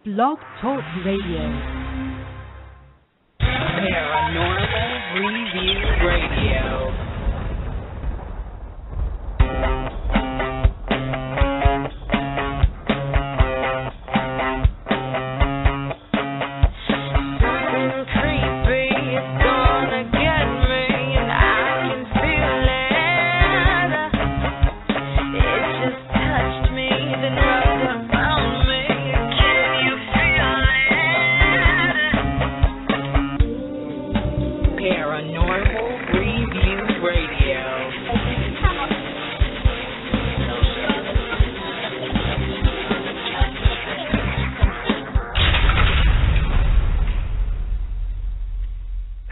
Blog Talk Radio. Paranormal Review Radio.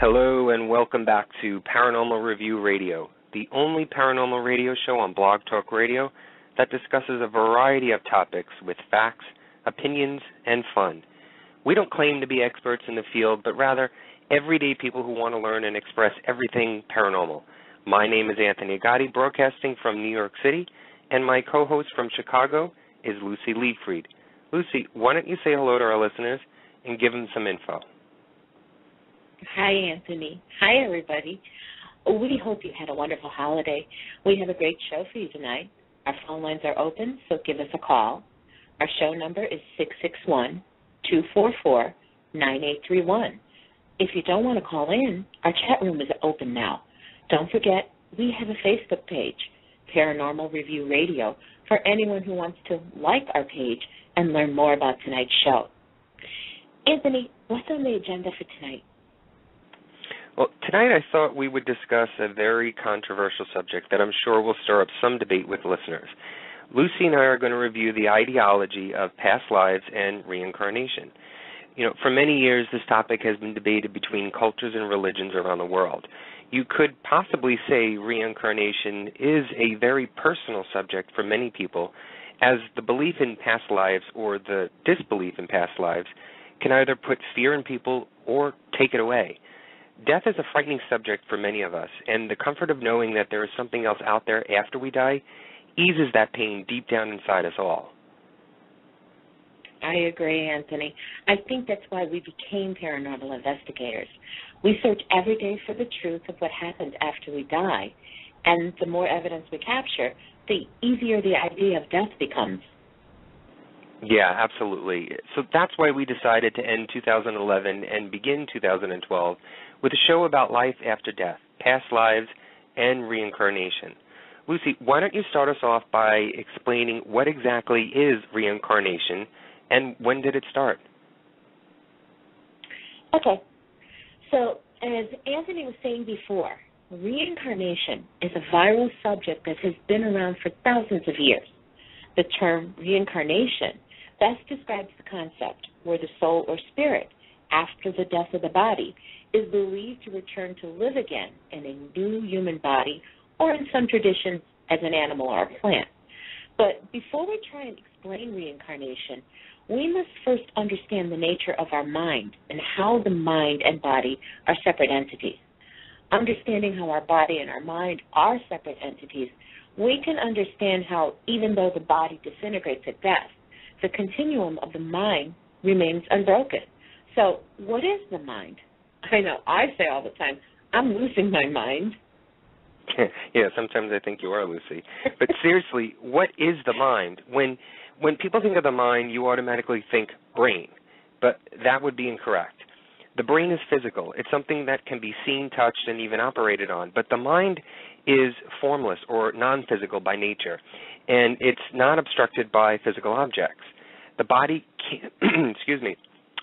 Hello and welcome back to Paranormal Review Radio, the only paranormal radio show on Blog Talk Radio that discusses a variety of topics with facts, opinions, and fun. We don't claim to be experts in the field, but rather everyday people who want to learn and express everything paranormal. My name is Anthony Agati, broadcasting from New York City, and my co-host from Chicago is Lucy Liefried. Lucy, why don't you say hello to our listeners and give them some info? Hi, Anthony. Hi, everybody. We hope you had a wonderful holiday. We have a great show for you tonight. Our phone lines are open, so give us a call. Our show number is 661-244-9831. If you don't want to call in, our chat room is open now. Don't forget, we have a Facebook page, Paranormal Review Radio, for anyone who wants to like our page and learn more about tonight's show. Anthony, what's on the agenda for tonight? Well, tonight I thought we would discuss a very controversial subject that I'm sure will stir up some debate with listeners. Lucy and I are going to review the ideology of past lives and reincarnation. For many years, this topic has been debated between cultures and religions around the world. You could possibly say reincarnation is a very personal subject for many people, as the belief in past lives or the disbelief in past lives can either put fear in people or take it away. Death is a frightening subject for many of us, and the comfort of knowing that there is something else out there after we die eases that pain deep down inside us all. I agree, Anthony. I think that's why we became paranormal investigators. We search every day for the truth of what happens after we die, and the more evidence we capture, the easier the idea of death becomes. Yeah, absolutely. So that's why we decided to end 2011 and begin 2012 with a show about life after death, past lives, and reincarnation. Lucy, why don't you start us off by explaining what exactly is reincarnation and when did it start? Okay. So as Anthony was saying before, reincarnation is a viral subject that has been around for thousands of years. The term reincarnation best describes the concept where the soul or spirit, after the death of the body, is believed to return to live again in a new human body, or in some traditions as an animal or a plant. But before we try and explain reincarnation, we must first understand the nature of our mind and how the mind and body are separate entities. Understanding how our body and our mind are separate entities, we can understand how, even though the body disintegrates at death, the continuum of the mind remains unbroken. So what is the mind? I know, I say all the time, I'm losing my mind. Yeah, sometimes I think you are, Lucy. But seriously, what is the mind? When people think of the mind, you automatically think brain, but that would be incorrect. The brain is physical. It's something that can be seen, touched, and even operated on. But the mind is formless or non-physical by nature, and it's not obstructed by physical objects. The body can't,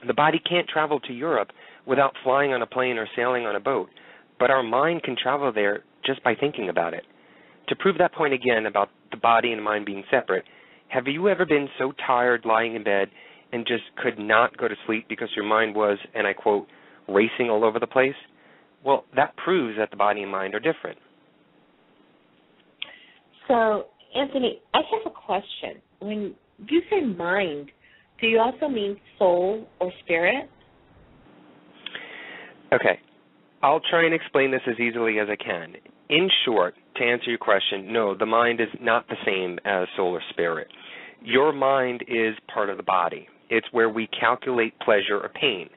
the body can't travel to Europe without flying on a plane or sailing on a boat, but our mind can travel there just by thinking about it. To prove that point again about the body and mind being separate, have you ever been so tired lying in bed and just could not go to sleep because your mind was, and I quote, racing all over the place? Well, that proves that the body and mind are different. So, Anthony, I have a question. When you say mind, do you also mean soul or spirit? Okay. I'll try and explain this as easily as I can. In short, to answer your question, no, the mind is not the same as soul or spirit. Your mind is part of the body. It's where we calculate pleasure or pain.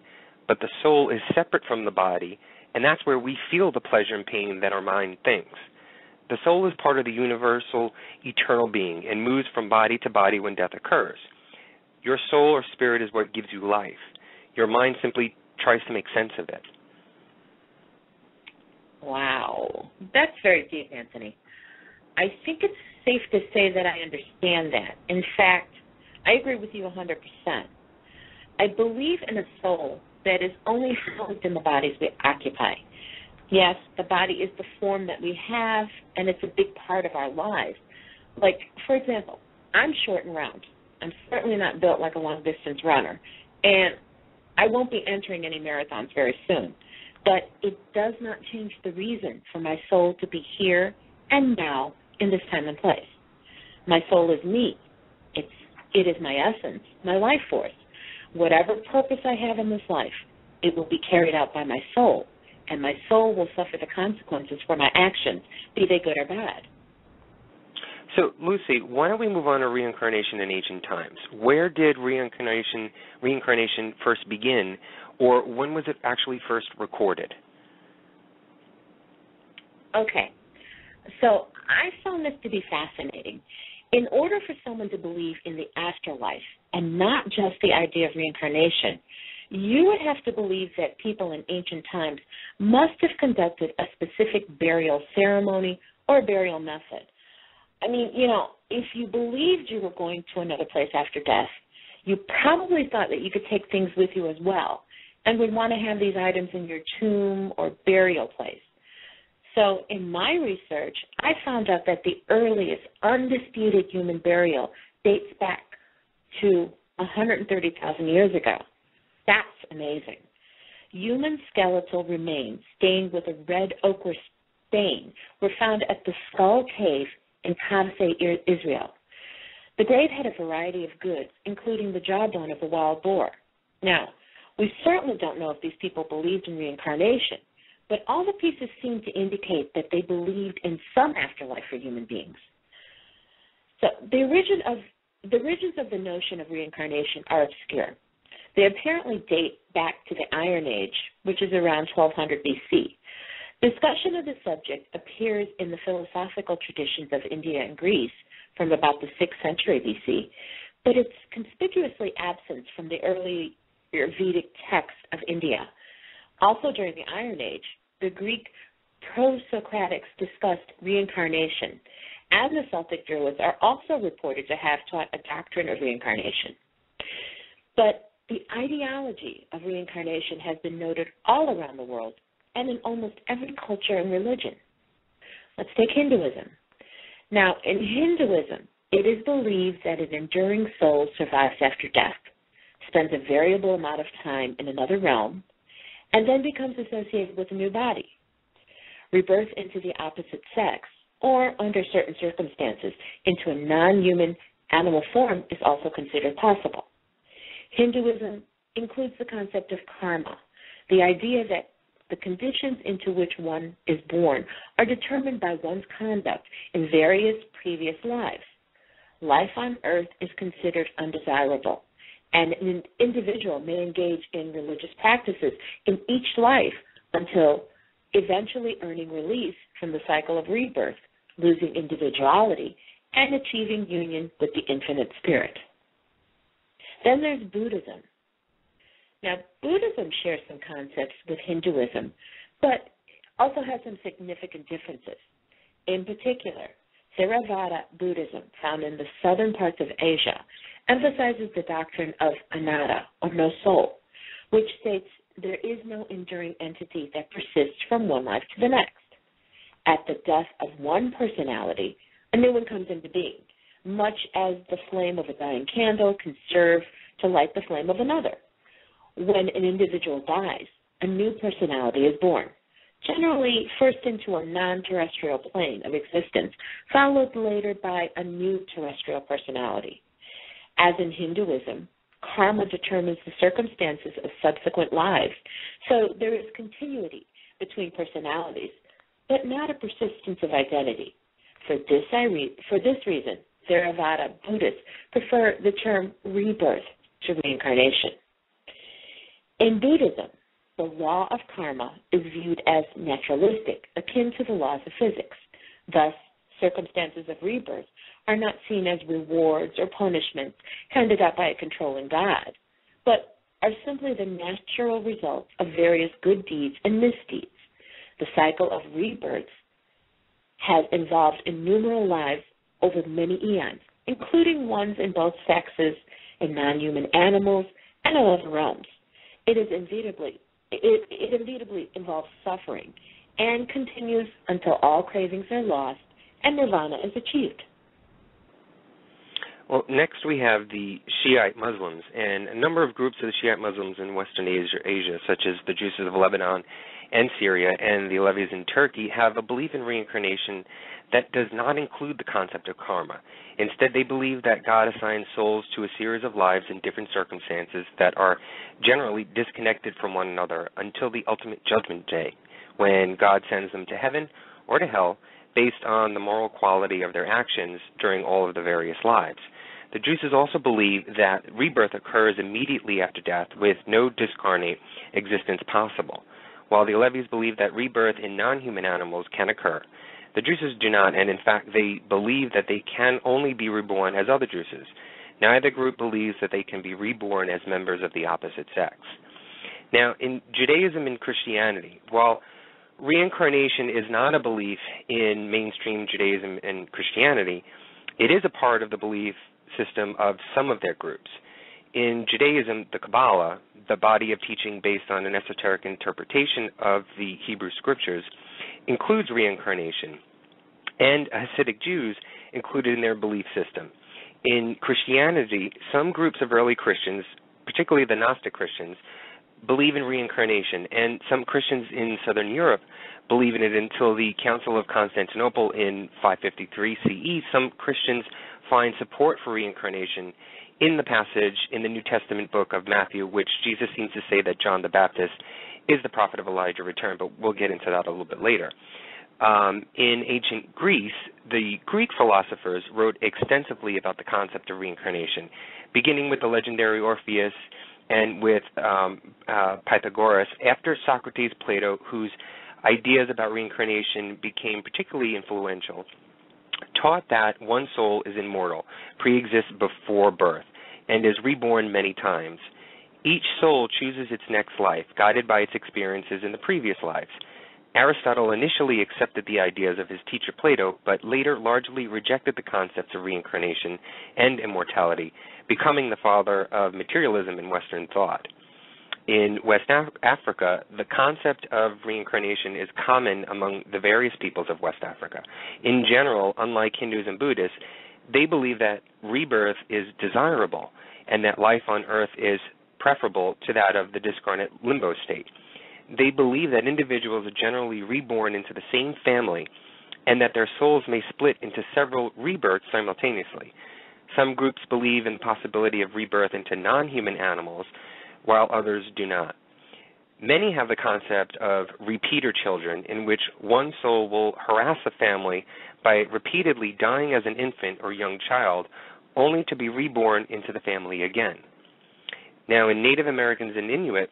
But the soul is separate from the body, and that's where we feel the pleasure and pain that our mind thinks. The soul is part of the universal, eternal being and moves from body to body when death occurs. Your soul or spirit is what gives you life. Your mind simply tries to make sense of it. Wow. That's very deep, Anthony. I think it's safe to say that I understand that. In fact, I agree with you 100%. I believe in a soul that is only housed in the bodies we occupy. Yes, the body is the form that we have, and it's a big part of our lives. Like, for example, I'm short and round. I'm certainly not built like a long-distance runner, and I won't be entering any marathons very soon. But it does not change the reason for my soul to be here and now in this time and place. My soul is me. It is my essence, my life force. Whatever purpose I have in this life, it will be carried out by my soul, and my soul will suffer the consequences for my actions, be they good or bad. So, Lucy, why don't we move on to reincarnation in ancient times? Where did reincarnation first begin, or when was it actually first recorded? Okay. So I found this to be fascinating. In order for someone to believe in the afterlife and not just the idea of reincarnation, you would have to believe that people in ancient times must have conducted a specific burial ceremony or burial method. I mean, if you believed you were going to another place after death, you probably thought that you could take things with you as well and would want to have these items in your tomb or burial place. So in my research, I found out that the earliest undisputed human burial dates back to 130,000 years ago. That's amazing. Human skeletal remains stained with a red ochre stain were found at the Skull Cave in Kavse, Israel. The grave had a variety of goods, including the jawbone of a wild boar. Now, we certainly don't know if these people believed in reincarnation, but all the pieces seem to indicate that they believed in some afterlife for human beings. So the origins of the notion of reincarnation are obscure. They apparently date back to the Iron Age, which is around 1200 BC. Discussion of the subject appears in the philosophical traditions of India and Greece from about the 6th century BC, but it's conspicuously absent from the early Vedic texts of India. Also during the Iron Age, the Greek pro-Socratics discussed reincarnation, and the Celtic Druids are also reported to have taught a doctrine of reincarnation. But the ideology of reincarnation has been noted all around the world and in almost every culture and religion. Let's take Hinduism. Now, in Hinduism, it is believed that an enduring soul survives after death, spends a variable amount of time in another realm, and then becomes associated with a new body. Rebirth into the opposite sex, or under certain circumstances, into a non-human animal form is also considered possible. Hinduism includes the concept of karma, the idea that the conditions into which one is born are determined by one's conduct in various previous lives. Life on earth is considered undesirable, and an individual may engage in religious practices in each life until eventually earning release from the cycle of rebirth, losing individuality, and achieving union with the infinite spirit. Then there's Buddhism. Now, Buddhism shares some concepts with Hinduism, but also has some significant differences. In particular, Theravada Buddhism, found in the southern parts of Asia, emphasizes the doctrine of anatta, or no soul, which states there is no enduring entity that persists from one life to the next. At the death of one personality, a new one comes into being, much as the flame of a dying candle can serve to light the flame of another. When an individual dies, a new personality is born, generally first into a non-terrestrial plane of existence, followed later by a new terrestrial personality. As in Hinduism, karma determines the circumstances of subsequent lives, so there is continuity between personalities, but not a persistence of identity. For this reason, Theravada Buddhists prefer the term rebirth to reincarnation. In Buddhism, the law of karma is viewed as naturalistic, akin to the laws of physics. Thus, circumstances of rebirth are not seen as rewards or punishments handed out by a controlling God, but are simply the natural results of various good deeds and misdeeds. The cycle of rebirths has involved innumerable lives over many eons, including ones in both sexes, in non-human animals, and in other realms. It inevitably involves suffering and continues until all cravings are lost and nirvana is achieved. Well, next we have the Shiite Muslims, and a number of groups of the Shiite Muslims in Western Asia, such as the Druses of Lebanon and Syria and the Alevis in Turkey, have a belief in reincarnation that does not include the concept of karma. Instead, they believe that God assigns souls to a series of lives in different circumstances that are generally disconnected from one another until the ultimate judgment day, when God sends them to heaven or to hell based on the moral quality of their actions during all of the various lives. The Druses also believe that rebirth occurs immediately after death with no discarnate existence possible, while the Alevis believe that rebirth in non-human animals can occur. The Druses do not, and in fact they believe that they can only be reborn as other Druses. Neither group believes that they can be reborn as members of the opposite sex. Now, in Judaism and Christianity, while reincarnation is not a belief in mainstream Judaism and Christianity, it is a part of the belief system of some of their groups. In Judaism, the Kabbalah, the body of teaching based on an esoteric interpretation of the Hebrew Scriptures, includes reincarnation, and Hasidic Jews included in their belief system. In Christianity, some groups of early Christians, particularly the Gnostic Christians, believe in reincarnation, and some Christians in Southern Europe believe in it until the Council of Constantinople in 553 CE. Some Christians find support for reincarnation in the passage in the New Testament book of Matthew, which Jesus seems to say that John the Baptist is the prophet of Elijah returned, but we'll get into that a little bit later. In ancient Greece, the Greek philosophers wrote extensively about the concept of reincarnation, beginning with the legendary Orpheus and with Pythagoras. After Socrates, Plato, whose ideas about reincarnation became particularly influential, taught that one soul is immortal, pre-exists before birth, and is reborn many times. Each soul chooses its next life, guided by its experiences in the previous lives. Aristotle initially accepted the ideas of his teacher Plato, but later largely rejected the concepts of reincarnation and immortality, becoming the father of materialism in Western thought. In West Africa, the concept of reincarnation is common among the various peoples of West Africa. In general, unlike Hindus and Buddhists, they believe that rebirth is desirable and that life on earth is preferable to that of the discarnate limbo state. They believe that individuals are generally reborn into the same family and that their souls may split into several rebirths simultaneously. Some groups believe in the possibility of rebirth into non-human animals, while others do not. Many have the concept of repeater children, in which one soul will harass a family by repeatedly dying as an infant or young child, only to be reborn into the family again. Now, in Native Americans and Inuit,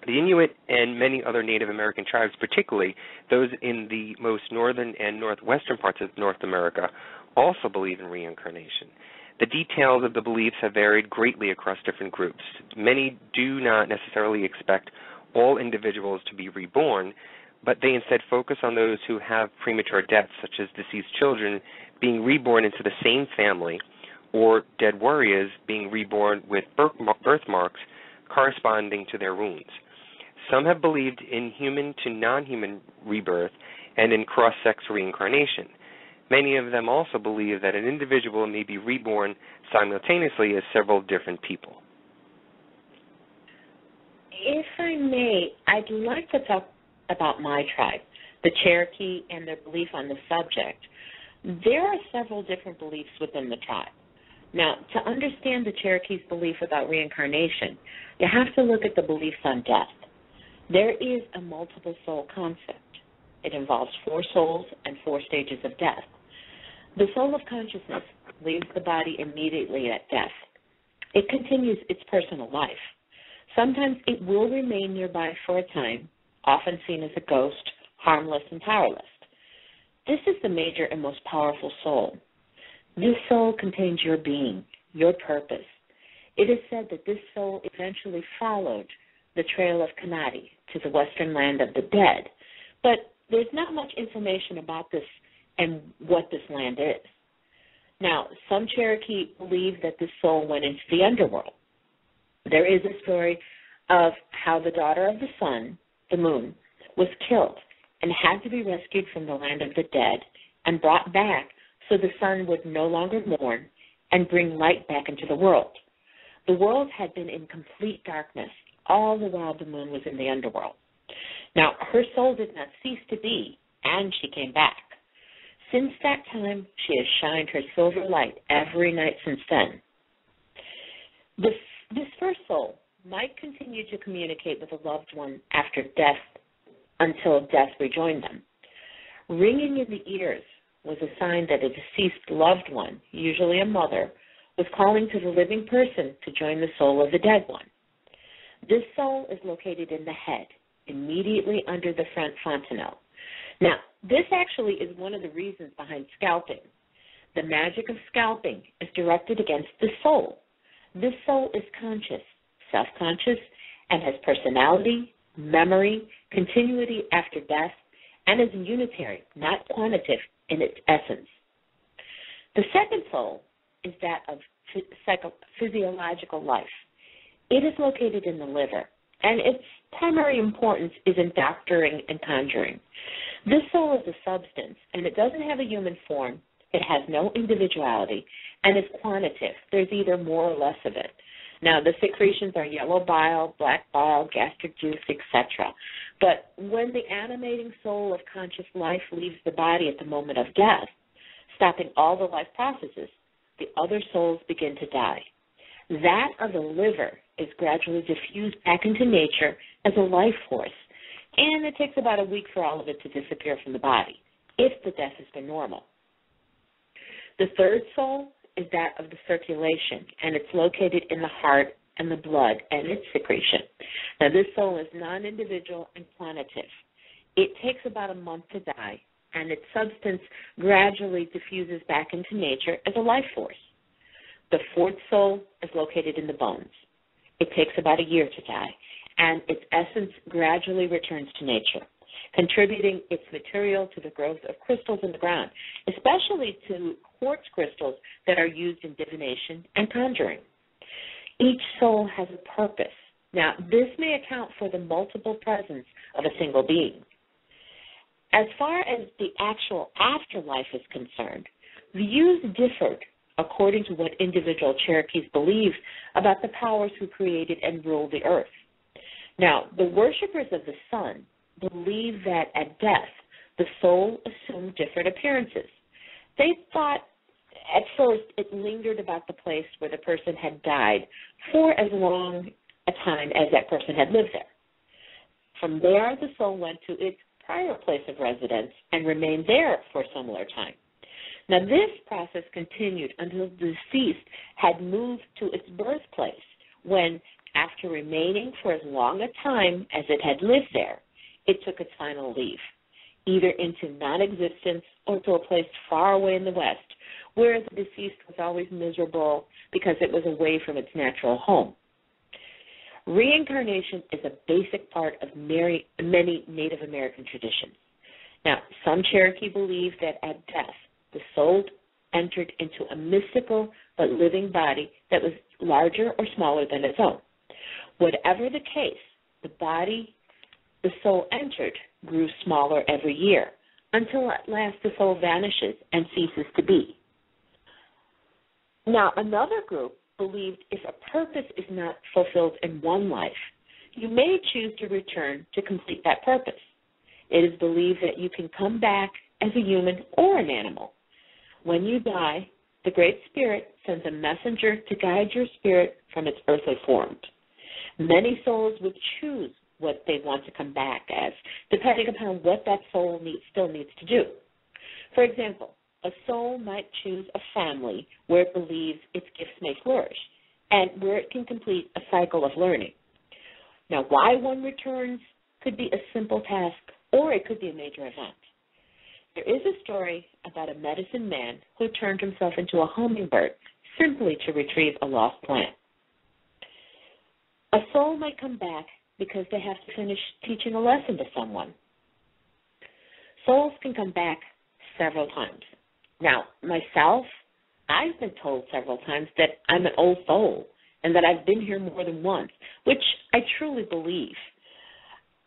the Inuit and many other Native American tribes, particularly those in the most northern and northwestern parts of North America, also believe in reincarnation. The details of the beliefs have varied greatly across different groups. Many do not necessarily expect all individuals to be reborn, but they instead focus on those who have premature deaths, such as deceased children being reborn into the same family, or dead warriors being reborn with birthmarks corresponding to their wounds. Some have believed in human to non-human rebirth and in cross-sex reincarnation. Many of them also believe that an individual may be reborn simultaneously as several different people. If I may, I'd like to talk about my tribe, the Cherokee, and their belief on the subject. There are several different beliefs within the tribe. Now, to understand the Cherokee's belief about reincarnation, you have to look at the beliefs on death. There is a multiple soul concept. It involves 4 souls and 4 stages of death. The soul of consciousness leaves the body immediately at death. it continues its personal life. Sometimes it will remain nearby for a time, often seen as a ghost, harmless and powerless. This is the major and most powerful soul. This soul contains your being, your purpose. It is said that this soul eventually followed the trail of Kanadi to the western land of the dead, but there's not much information about this and what this land is. Now, some Cherokee believe that this soul went into the underworld. There is a story of how the daughter of the sun, the moon, was killed and had to be rescued from the land of the dead and brought back so the sun would no longer mourn and bring light back into the world. The world had been in complete darkness all the while the moon was in the underworld. Now, her soul did not cease to be, and she came back. Since that time, she has shined her silver light every night since then. This first soul might continue to communicate with a loved one after death until death rejoined them. Ringing in the ears was a sign that a deceased loved one, usually a mother, was calling to the living person to join the soul of the dead one. This soul is located in the head, immediately under the front fontanelle. Now, this actually is one of the reasons behind scalping. The magic of scalping is directed against the soul. This soul is conscious, self-conscious, and has personality, memory, continuity after death, and is unitary, not quantitative in its essence. The second soul is that of physiological life. It is located in the liver, and its primary importance is in doctoring and conjuring. This soul is a substance, and it doesn't have a human form. It has no individuality, and is quantitative. There's either more or less of it. Now, the secretions are yellow bile, black bile, gastric juice, etc. But when the animating soul of conscious life leaves the body at the moment of death, stopping all the life processes, the other souls begin to die. That of the liver is gradually diffused back into nature as a life force, and it takes about a week for all of it to disappear from the body, if the death has been normal. The third soul is that of the circulation, and it's located in the heart and the blood and its secretion. Now, this soul is non-individual and quantitative. It takes about a month to die, and its substance gradually diffuses back into nature as a life force. The fourth soul is located in the bones. It takes about a year to die, and its essence gradually returns to nature, contributing its material to the growth of crystals in the ground, especially to quartz crystals that are used in divination and conjuring. Each soul has a purpose. Now, this may account for the multiple presence of a single being. As far as the actual afterlife is concerned, views differed according to what individual Cherokees believe about the powers who created and ruled the earth. Now, the worshippers of the sun believe that at death, the soul assumed different appearances. They thought at first it lingered about the place where the person had died for as long a time as that person had lived there. From there, the soul went to its prior place of residence and remained there for a similar time. Now, this process continued until the deceased had moved to its birthplace when, after remaining for as long a time as it had lived there, it took its final leave, either into non-existence or to a place far away in the west, where the deceased was always miserable because it was away from its natural home. Reincarnation is a basic part of many Native American traditions. Now, some Cherokee believe that at death, the soul entered into a mystical but living body that was larger or smaller than its own. Whatever the case, the body the soul entered grew smaller every year until at last the soul vanishes and ceases to be. Now, another group believed if a purpose is not fulfilled in one life, you may choose to return to complete that purpose. It is believed that you can come back as a human or an animal. When you die, the Great Spirit sends a messenger to guide your spirit from its earthly form. Many souls would choose what they want to come back as, depending upon what that soul still needs to do. For example, a soul might choose a family where it believes its gifts may flourish. and where it can complete a cycle of learning. Now, why one returns could be a simple task, or it could be a major event. There is a story about a medicine man who turned himself into a hummingbird simply to retrieve a lost plant. A soul might come back because they have to finish teaching a lesson to someone. Souls can come back several times. Now, myself, I've been told several times that I'm an old soul and that I've been here more than once, which I truly believe.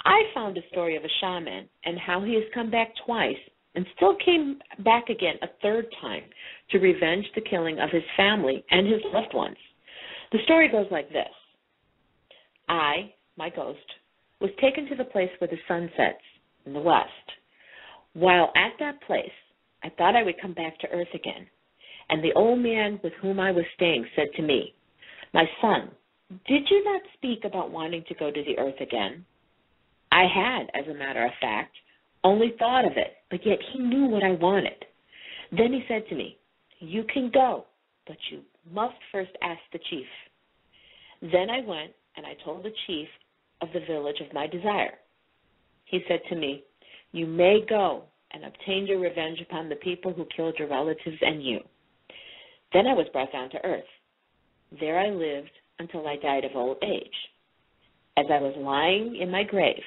I found a story of a shaman and how he has come back twice and still came back again a third time to revenge the killing of his family and his loved ones. The story goes like this. I, my ghost, was taken to the place where the sun sets in the west. While at that place, I thought I would come back to earth again, and the old man with whom I was staying said to me, "My son, did you not speak about wanting to go to the earth again?" I had, as a matter of fact, only thought of it, but yet he knew what I wanted. Then he said to me, "You can go, but you must first ask the chief." Then I went and I told the chief of the village of my desire. He said to me, "You may go and obtain your revenge upon the people who killed your relatives and you." Then I was brought down to earth. There I lived until I died of old age. As I was lying in my grave,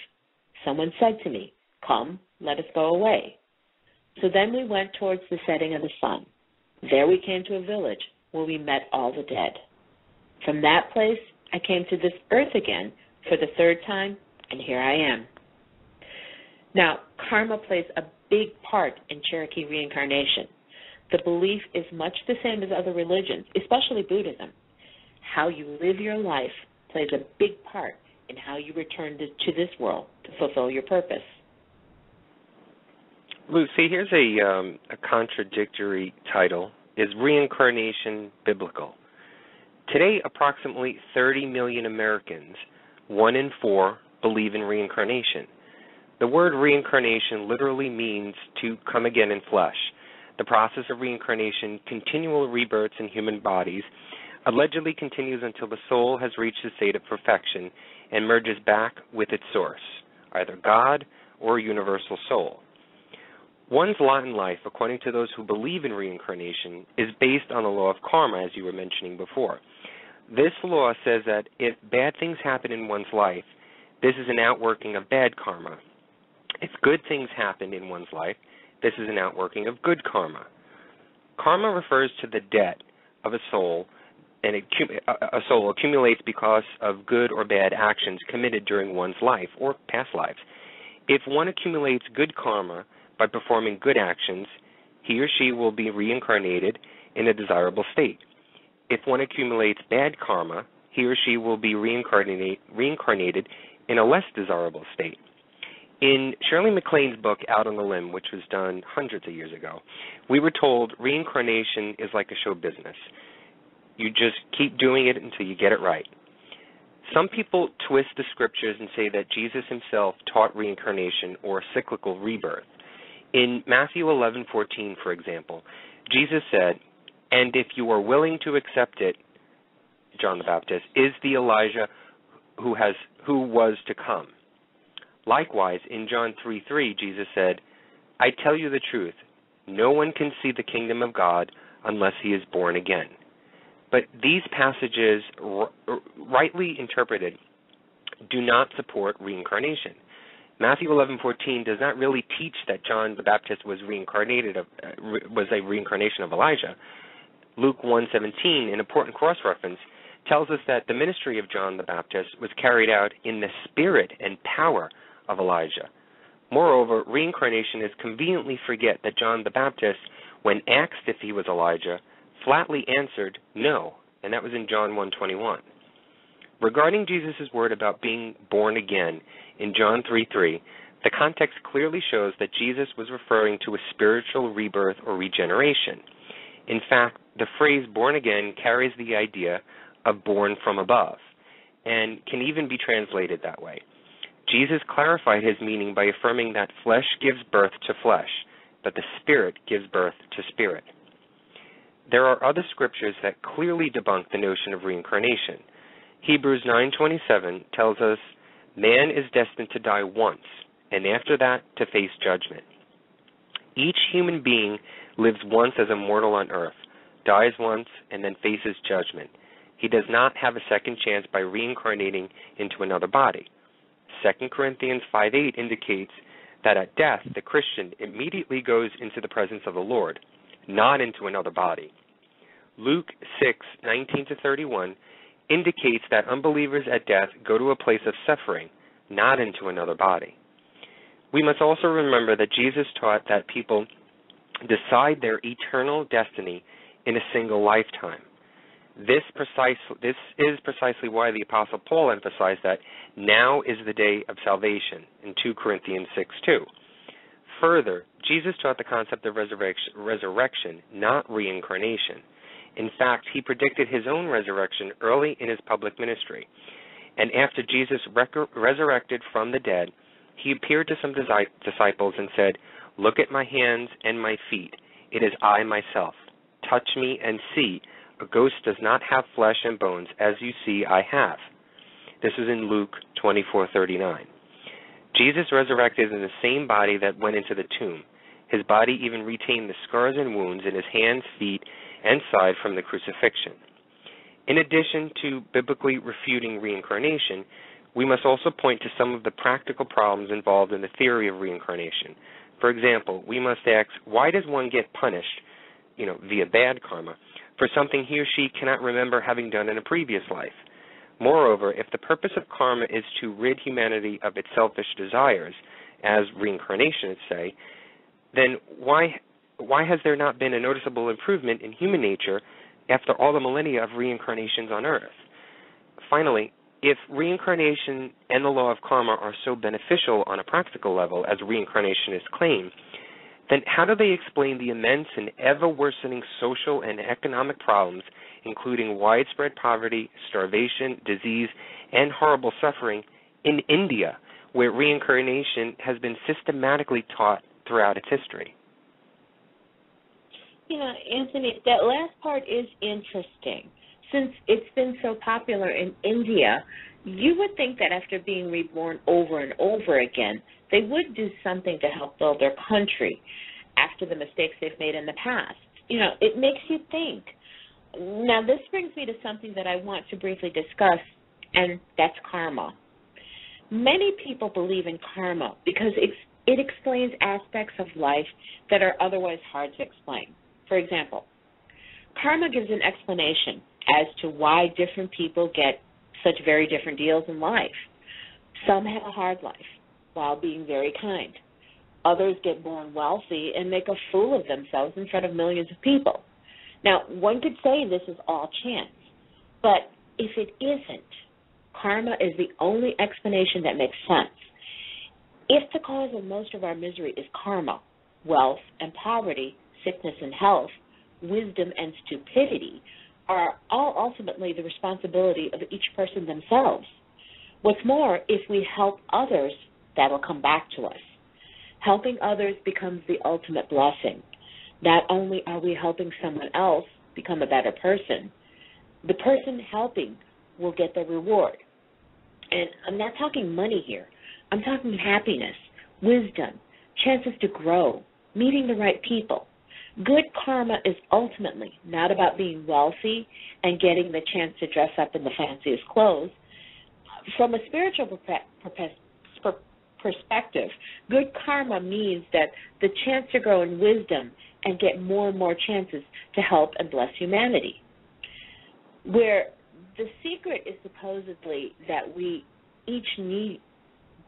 someone said to me, "Come, let us go away." So then we went towards the setting of the sun. There we came to a village where we met all the dead. From that place, I came to this earth again for the third time, and here I am. Now, karma plays a big part in Cherokee reincarnation. The belief is much the same as other religions, especially Buddhism. How you live your life plays a big part in how you return to this world to fulfill your purpose. Lucy, here's a contradictory title. Is reincarnation biblical? Today, approximately 30 million Americans, 1 in 4, believe in reincarnation. The word reincarnation literally means to come again in flesh. The process of reincarnation, continual rebirths in human bodies, allegedly continues until the soul has reached a state of perfection and merges back with its source, either God or a universal soul. One's lot in life, according to those who believe in reincarnation, is based on the law of karma, as you were mentioning before. This law says that if bad things happen in one's life, this is an outworking of bad karma. If good things happen in one's life, this is an outworking of good karma. Karma refers to the debt of a soul, and a soul accumulates because of good or bad actions committed during one's life or past lives. If one accumulates good karma by performing good actions, he or she will be reincarnated in a desirable state. If one accumulates bad karma, he or she will be reincarnated in a less desirable state. In Shirley MacLaine's book, Out on the Limb, which was done hundreds of years ago, we were told reincarnation is like a show business. You just keep doing it until you get it right. Some people twist the scriptures and say that Jesus himself taught reincarnation or cyclical rebirth. In Matthew 11:14, for example, Jesus said, "And if you are willing to accept it," John the Baptist, "is the Elijah who was to come." Likewise, in John 3:3, Jesus said, "I tell you the truth, no one can see the kingdom of God unless he is born again." But these passages, rightly interpreted, do not support reincarnation. Matthew 11:14 does not really teach that John the Baptist was a reincarnation of Elijah. Luke 1:17, an important cross-reference, tells us that the ministry of John the Baptist was carried out in the spirit and power of Elijah. Moreover, reincarnation is conveniently forget that John the Baptist, when asked if he was Elijah, flatly answered no, and that was in John 1:21. Regarding Jesus' word about being born again in John 3:3, the context clearly shows that Jesus was referring to a spiritual rebirth or regeneration. In fact, the phrase born again carries the idea of born from above, and can even be translated that way. Jesus clarified his meaning by affirming that flesh gives birth to flesh, but the spirit gives birth to spirit. there are other scriptures that clearly debunk the notion of reincarnation. Hebrews 9:27 tells us, man is destined to die once, and after that to face judgment. Each human being lives once as a mortal on earth, dies once, and then faces judgment. He does not have a second chance by reincarnating into another body. 2 Corinthians 5:8 indicates that at death, the Christian immediately goes into the presence of the Lord, not into another body. Luke 6:19-31 indicates that unbelievers at death go to a place of suffering, not into another body. We must also remember that Jesus taught that people decide their eternal destiny in a single lifetime. This is precisely why the Apostle Paul emphasized that now is the day of salvation in 2 Corinthians 6:2. Further, Jesus taught the concept of resurrection, not reincarnation. In fact, he predicted his own resurrection early in his public ministry. And after Jesus resurrected from the dead, he appeared to some disciples and said, "Look at my hands and my feet. It is I myself. Touch me and see. A ghost does not have flesh and bones, as you see I have." This is in Luke 24:39. Jesus resurrected in the same body that went into the tomb. His body even retained the scars and wounds in his hands, feet, and side from the crucifixion. In addition to biblically refuting reincarnation, we must also point to some of the practical problems involved in the theory of reincarnation. For example, we must ask, why does one get punished, via bad karma, for something he or she cannot remember having done in a previous life? Moreover, if the purpose of karma is to rid humanity of its selfish desires, as reincarnation would say, then why has there not been a noticeable improvement in human nature after all the millennia of reincarnations on Earth? Finally, if reincarnation and the law of karma are so beneficial on a practical level as reincarnationists claim, then how do they explain the immense and ever-worsening social and economic problems, including widespread poverty, starvation, disease, and horrible suffering in India, where reincarnation has been systematically taught throughout its history? Anthony, that last part is interesting. Since it's been so popular in India, you would think that after being reborn over and over again, they would do something to help build their country after the mistakes they've made in the past. It makes you think. Now, this brings me to something that I want to briefly discuss, and that's karma. Many people believe in karma because it explains aspects of life that are otherwise hard to explain. For example, karma gives an explanation as to why different people get such very different deals in life. Some have a hard life while being very kind. Others get born wealthy and make a fool of themselves in front of millions of people. Now, one could say this is all chance, but if it isn't, karma is the only explanation that makes sense. If the cause of most of our misery is karma, wealth and poverty, sickness and health, wisdom and stupidity are all ultimately the responsibility of each person themselves. What's more, if we help others, that'll come back to us. Helping others becomes the ultimate blessing. Not only are we helping someone else become a better person, the person helping will get the reward. And I'm not talking money here. I'm talking happiness, wisdom, chances to grow, meeting the right people. Good karma is ultimately not about being wealthy and getting the chance to dress up in the fanciest clothes. From a spiritual perspective, good karma means that the chance to grow in wisdom and get more and more chances to help and bless humanity. Where the secret is supposedly that we each need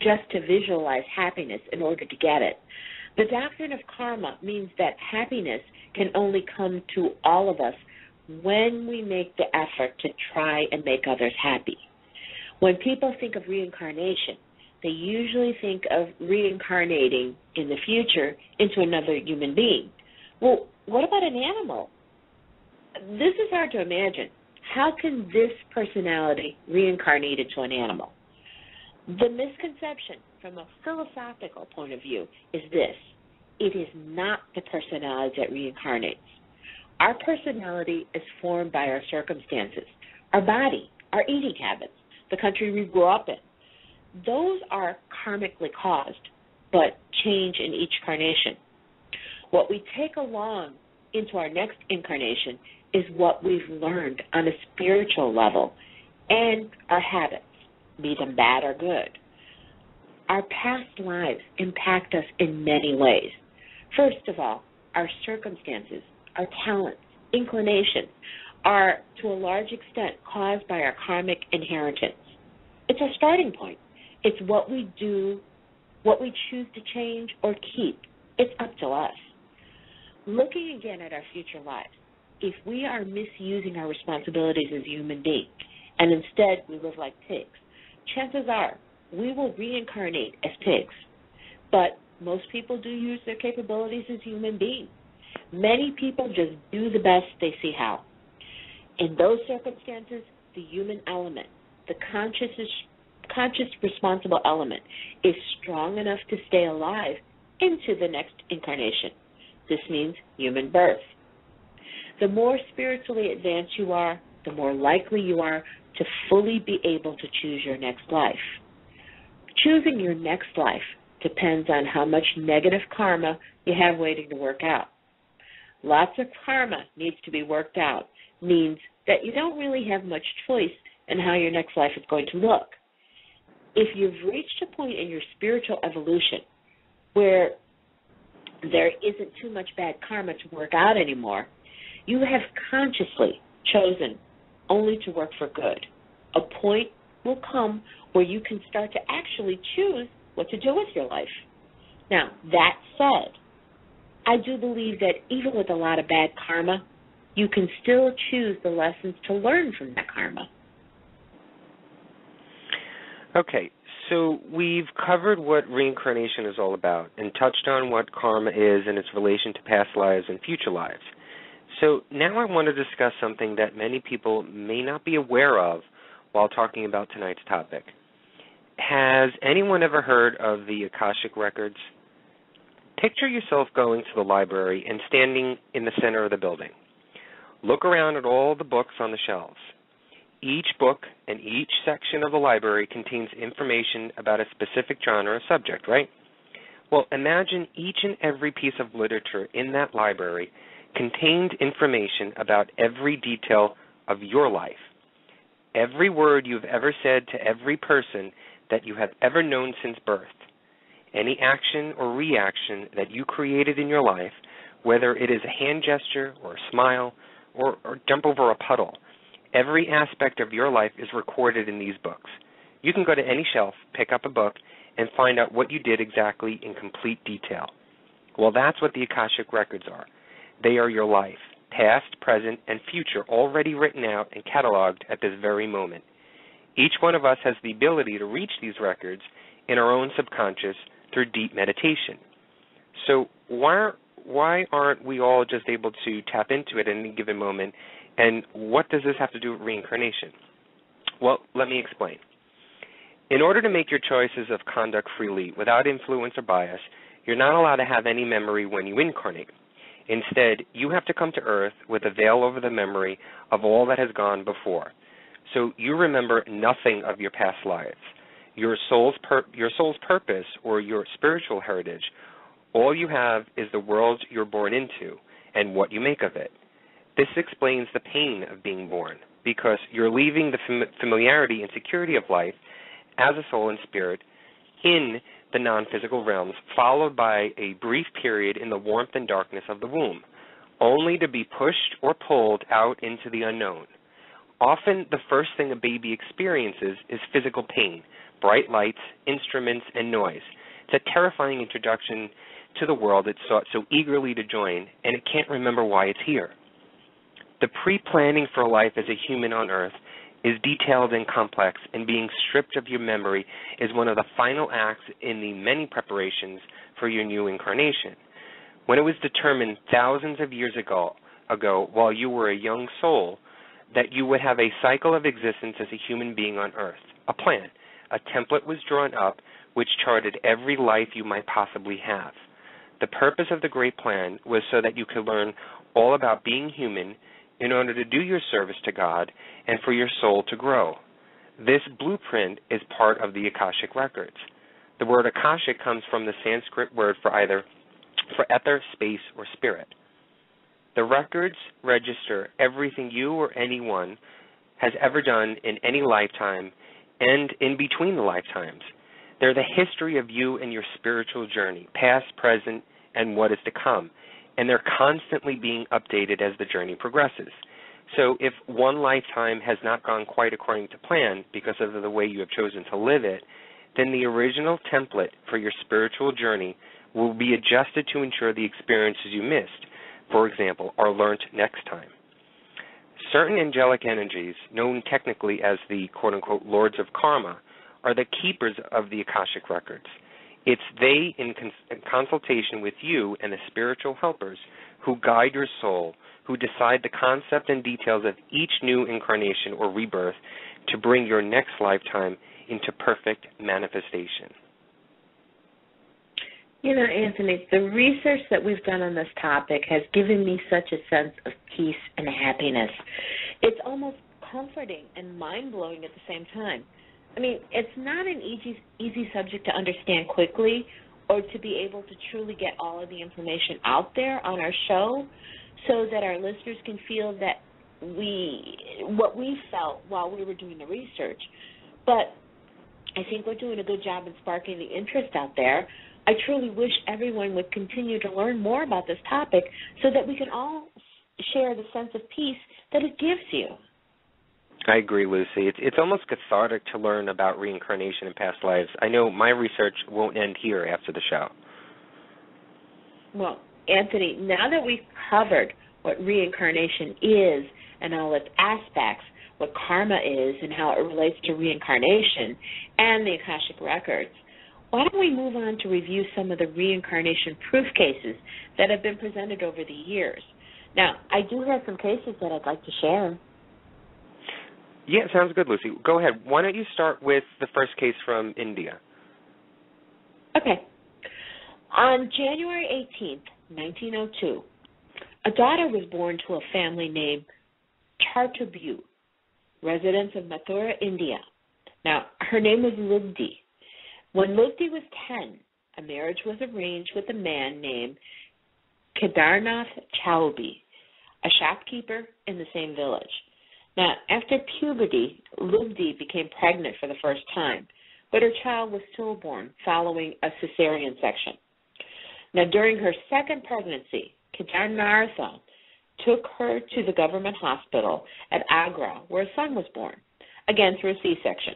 just to visualize happiness in order to get it. The doctrine of karma means that happiness can only come to all of us when we make the effort to try and make others happy. When people think of reincarnation, they usually think of reincarnating in the future into another human being. Well, what about an animal? This is hard to imagine. How can this personality reincarnate into an animal? The misconception from a philosophical point of view is this: it is not the personality that reincarnates. Our personality is formed by our circumstances, our body, our eating habits, the country we grew up in. Those are karmically caused, but change in each incarnation. What we take along into our next incarnation is what we've learned on a spiritual level and our habits, be them bad or good. Our past lives impact us in many ways. First of all, our circumstances, our talents, inclinations are to a large extent caused by our karmic inheritance. It's our starting point. It's what we do, what we choose to change or keep. It's up to us. Looking again at our future lives, if we are misusing our responsibilities as human beings and instead we live like pigs, chances are we will reincarnate as pigs. But most people do use their capabilities as human beings. Many people just do the best they see how. In those circumstances, the human element, the conscious responsible element, is strong enough to stay alive into the next incarnation. This means human birth. The more spiritually advanced you are, the more likely you are to fully be able to choose your next life. Choosing your next life depends on how much negative karma you have waiting to work out. Lots of karma needs to be worked out means that you don't really have much choice in how your next life is going to look. If you've reached a point in your spiritual evolution where there isn't too much bad karma to work out anymore, you have consciously chosen only to work for good. A point will come where you can start to actually choose what to do with your life. Now, that said, I do believe that even with a lot of bad karma, you can still choose the lessons to learn from that karma. Okay, so we've covered what reincarnation is all about and touched on what karma is and its relation to past lives and future lives. So now I want to discuss something that many people may not be aware of while talking about tonight's topic. Has anyone ever heard of the Akashic records? Picture yourself going to the library and standing in the center of the building. Look around at all the books on the shelves. Each book and each section of the library contains information about a specific genre or subject, right? Well, imagine each and every piece of literature in that library contained information about every detail of your life. Every word you've ever said to every person that you have ever known since birth. Any action or reaction that you created in your life, whether it is a hand gesture or a smile or jump over a puddle, every aspect of your life is recorded in these books. You can go to any shelf, pick up a book, and find out what you did exactly in complete detail. Well, that's what the Akashic records are. They are your life, past, present, and future, already written out and cataloged at this very moment. Each one of us has the ability to reach these records in our own subconscious through deep meditation. So why aren't we all just able to tap into it at any given moment, and what does this have to do with reincarnation? Well, let me explain. In order to make your choices of conduct freely without influence or bias, you're not allowed to have any memory when you incarnate. Instead, you have to come to Earth with a veil over the memory of all that has gone before. So you remember nothing of your past lives, your soul's purpose or your spiritual heritage. All you have is the world you're born into and what you make of it. This explains the pain of being born, because you're leaving the familiarity and security of life as a soul and spirit in the non-physical realms, followed by a brief period in the warmth and darkness of the womb, only to be pushed or pulled out into the unknown. Often, the first thing a baby experiences is physical pain, bright lights, instruments, and noise. It's a terrifying introduction to the world it sought so eagerly to join, and it can't remember why it's here. The pre-planning for life as a human on Earth is detailed and complex, and being stripped of your memory is one of the final acts in the many preparations for your new incarnation. When it was determined thousands of years ago, while you were a young soul, that you would have a cycle of existence as a human being on Earth, a plan, a template was drawn up which charted every life you might possibly have. The purpose of the great plan was so that you could learn all about being human in order to do your service to God and for your soul to grow. This blueprint is part of the Akashic records. The word Akashic comes from the Sanskrit word for ether, space, or spirit. The records register everything you or anyone has ever done in any lifetime and in between the lifetimes. They're the history of you and your spiritual journey, past, present, and what is to come. And they're constantly being updated as the journey progresses. So if one lifetime has not gone quite according to plan because of the way you have chosen to live it, then the original template for your spiritual journey will be adjusted to ensure the experiences you missed, for example, are learnt next time. Certain angelic energies, known technically as the quote-unquote lords of karma, are the keepers of the Akashic records. It's they, in consultation with you and the spiritual helpers, who guide your soul, who decide the concept and details of each new incarnation or rebirth to bring your next lifetime into perfect manifestation. You know, Anthony, the research that we've done on this topic has given me such a sense of peace and happiness. It's almost comforting and mind-blowing at the same time. I mean, it's not an easy subject to understand quickly or to be able to truly get all of the information out there on our show so that our listeners can feel that what we felt while we were doing the research. But I think we're doing a good job in sparking the interest out there. I truly wish everyone would continue to learn more about this topic so that we can all share the sense of peace that it gives you. I agree, Lucy. It's almost cathartic to learn about reincarnation in past lives. I know my research won't end here after the show. Well, Anthony, now that we've covered what reincarnation is and all its aspects, what karma is and how it relates to reincarnation and the Akashic records, why don't we move on to review some of the reincarnation proof cases that have been presented over the years? Now, I do have some cases that I'd like to share. Yeah, sounds good, Lucy. Go ahead. Why don't you start with the first case from India? Okay. On January 18th, 1902, a daughter was born to a family named Cherokee, residents of Mathura, India. Now, her name was Lugdi. When Lugdi was 10, a marriage was arranged with a man named Kedarnath Chaubey, a shopkeeper in the same village. Now, after puberty, Lugdi became pregnant for the first time, but her child was stillborn following a cesarean section. Now, during her second pregnancy, Kedarnatha took her to the government hospital at Agra, where a son was born, again through a C-section.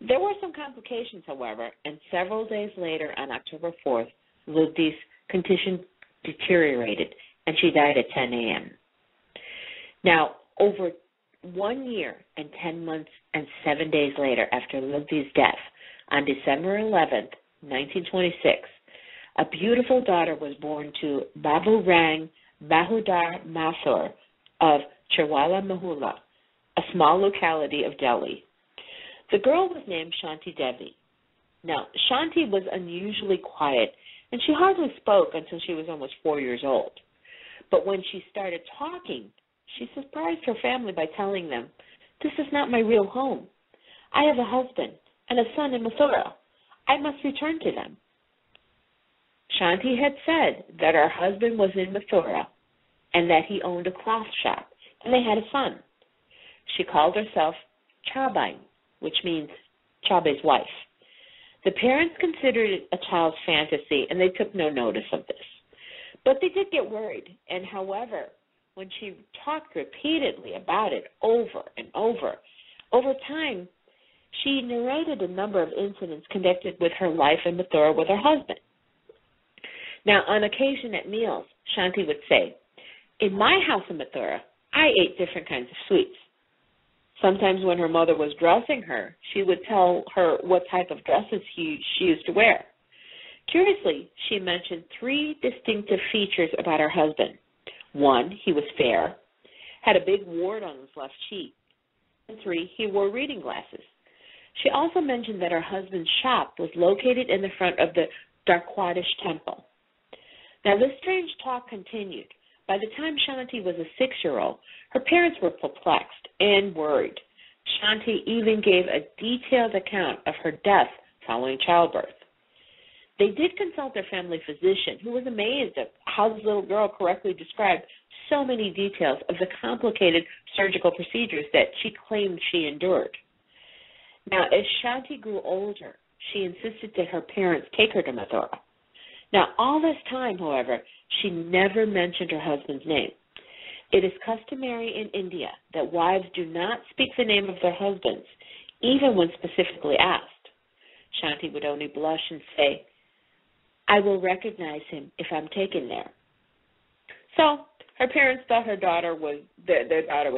There were some complications, however, and several days later, on October 4th, Lugdi's condition deteriorated, and she died at 10 a.m. Now, over 1 year and 10 months and 7 days later after Lugdi's death, on December 11th, 1926, a beautiful daughter was born to Babu Rang Bahudar Mathur of Chirwala Mahula, a small locality of Delhi. The girl was named Shanti Devi. Now, Shanti was unusually quiet, and she hardly spoke until she was almost 4 years old. But when she started talking, she surprised her family by telling them, "This is not my real home. I have a husband and a son in Mathura. I must return to them." Shanti had said that her husband was in Mathura and that he owned a cloth shop, and they had a son. She called herself Chabai, which means Chabai's wife. The parents considered it a child's fantasy, and they took no notice of this. But they did get worried, and however, when she talked repeatedly about it over and over time, she narrated a number of incidents connected with her life in Mathura with her husband. Now, on occasion at meals, Shanti would say, "In my house in Mathura, I ate different kinds of sweets." Sometimes when her mother was dressing her, she would tell her what type of dresses she used to wear. Curiously, she mentioned 3 distinctive features about her husband. 1, he was fair, had a big wart on his left cheek, and 3, he wore reading glasses. She also mentioned that her husband's shop was located in the front of the Darkwadish temple. Now, this strange talk continued, By the time Shanti was a 6-year-old, her parents were perplexed and worried. Shanti even gave a detailed account of her death following childbirth. They did consult their family physician, who was amazed at how this little girl correctly described so many details of the complicated surgical procedures that she claimed she endured. Now, as Shanti grew older, she insisted that her parents take her to Mathura. Now, all this time, however, she never mentioned her husband's name. It is customary in India that wives do not speak the name of their husbands, even when specifically asked. Shanti would only blush and say, "I will recognize him if I'm taken there." So her parents thought their daughter was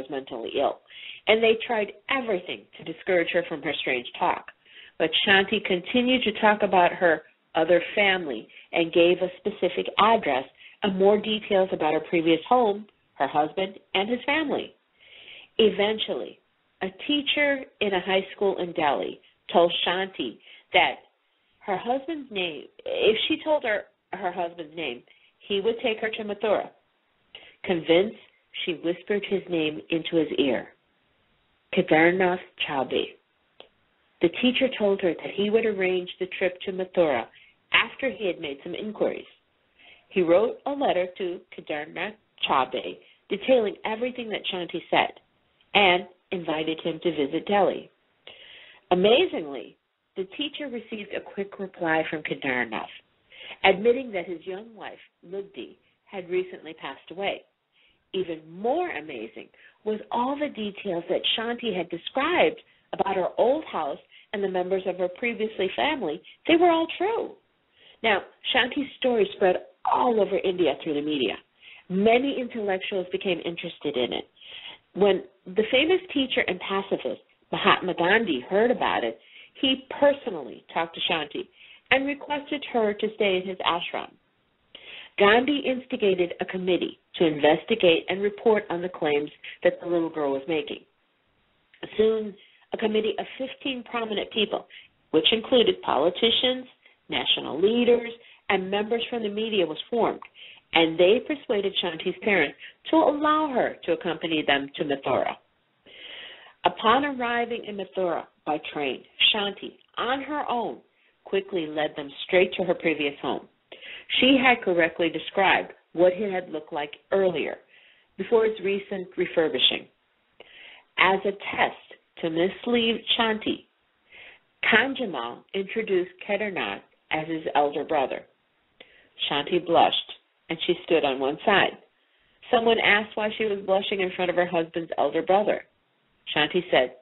mentally ill, and they tried everything to discourage her from her strange talk. But Shanti continued to talk about her other family and gave a specific address and more details about her previous home, her husband, and his family. Eventually, a teacher in a high school in Delhi told Shanti that her husband's name, if she told her husband's name, he would take her to Mathura. Convinced, she whispered his name into his ear, Kedarnath Chaubey. The teacher told her that he would arrange the trip to Mathura after he had made some inquiries. He wrote a letter to Kedarnath Chaubey detailing everything that Shanti said and invited him to visit Delhi. Amazingly, the teacher received a quick reply from Kedarnath, admitting that his young wife, Lugdi, had recently passed away. Even more amazing was all the details that Shanti had described about her old house and the members of her previously family. They were all true. Now, Shanti's story spread all over India through the media. Many intellectuals became interested in it. When the famous teacher and pacifist Mahatma Gandhi heard about it, he personally talked to Shanti and requested her to stay in his ashram. Gandhi instigated a committee to investigate and report on the claims that the little girl was making. Soon, a committee of 15 prominent people, which included politicians, national leaders, and members from the media, was formed, and they persuaded Shanti's parents to allow her to accompany them to Mathura. Upon arriving in Mathura by train, Shanti, on her own, quickly led them straight to her previous home. She had correctly described what it had looked like earlier, before its recent refurbishing. As a test to mislead Shanti, Kanjamal introduced Kedarnath as his elder brother. Shanti blushed, and she stood on one side. Someone asked why she was blushing in front of her husband's elder brother. Shanti said,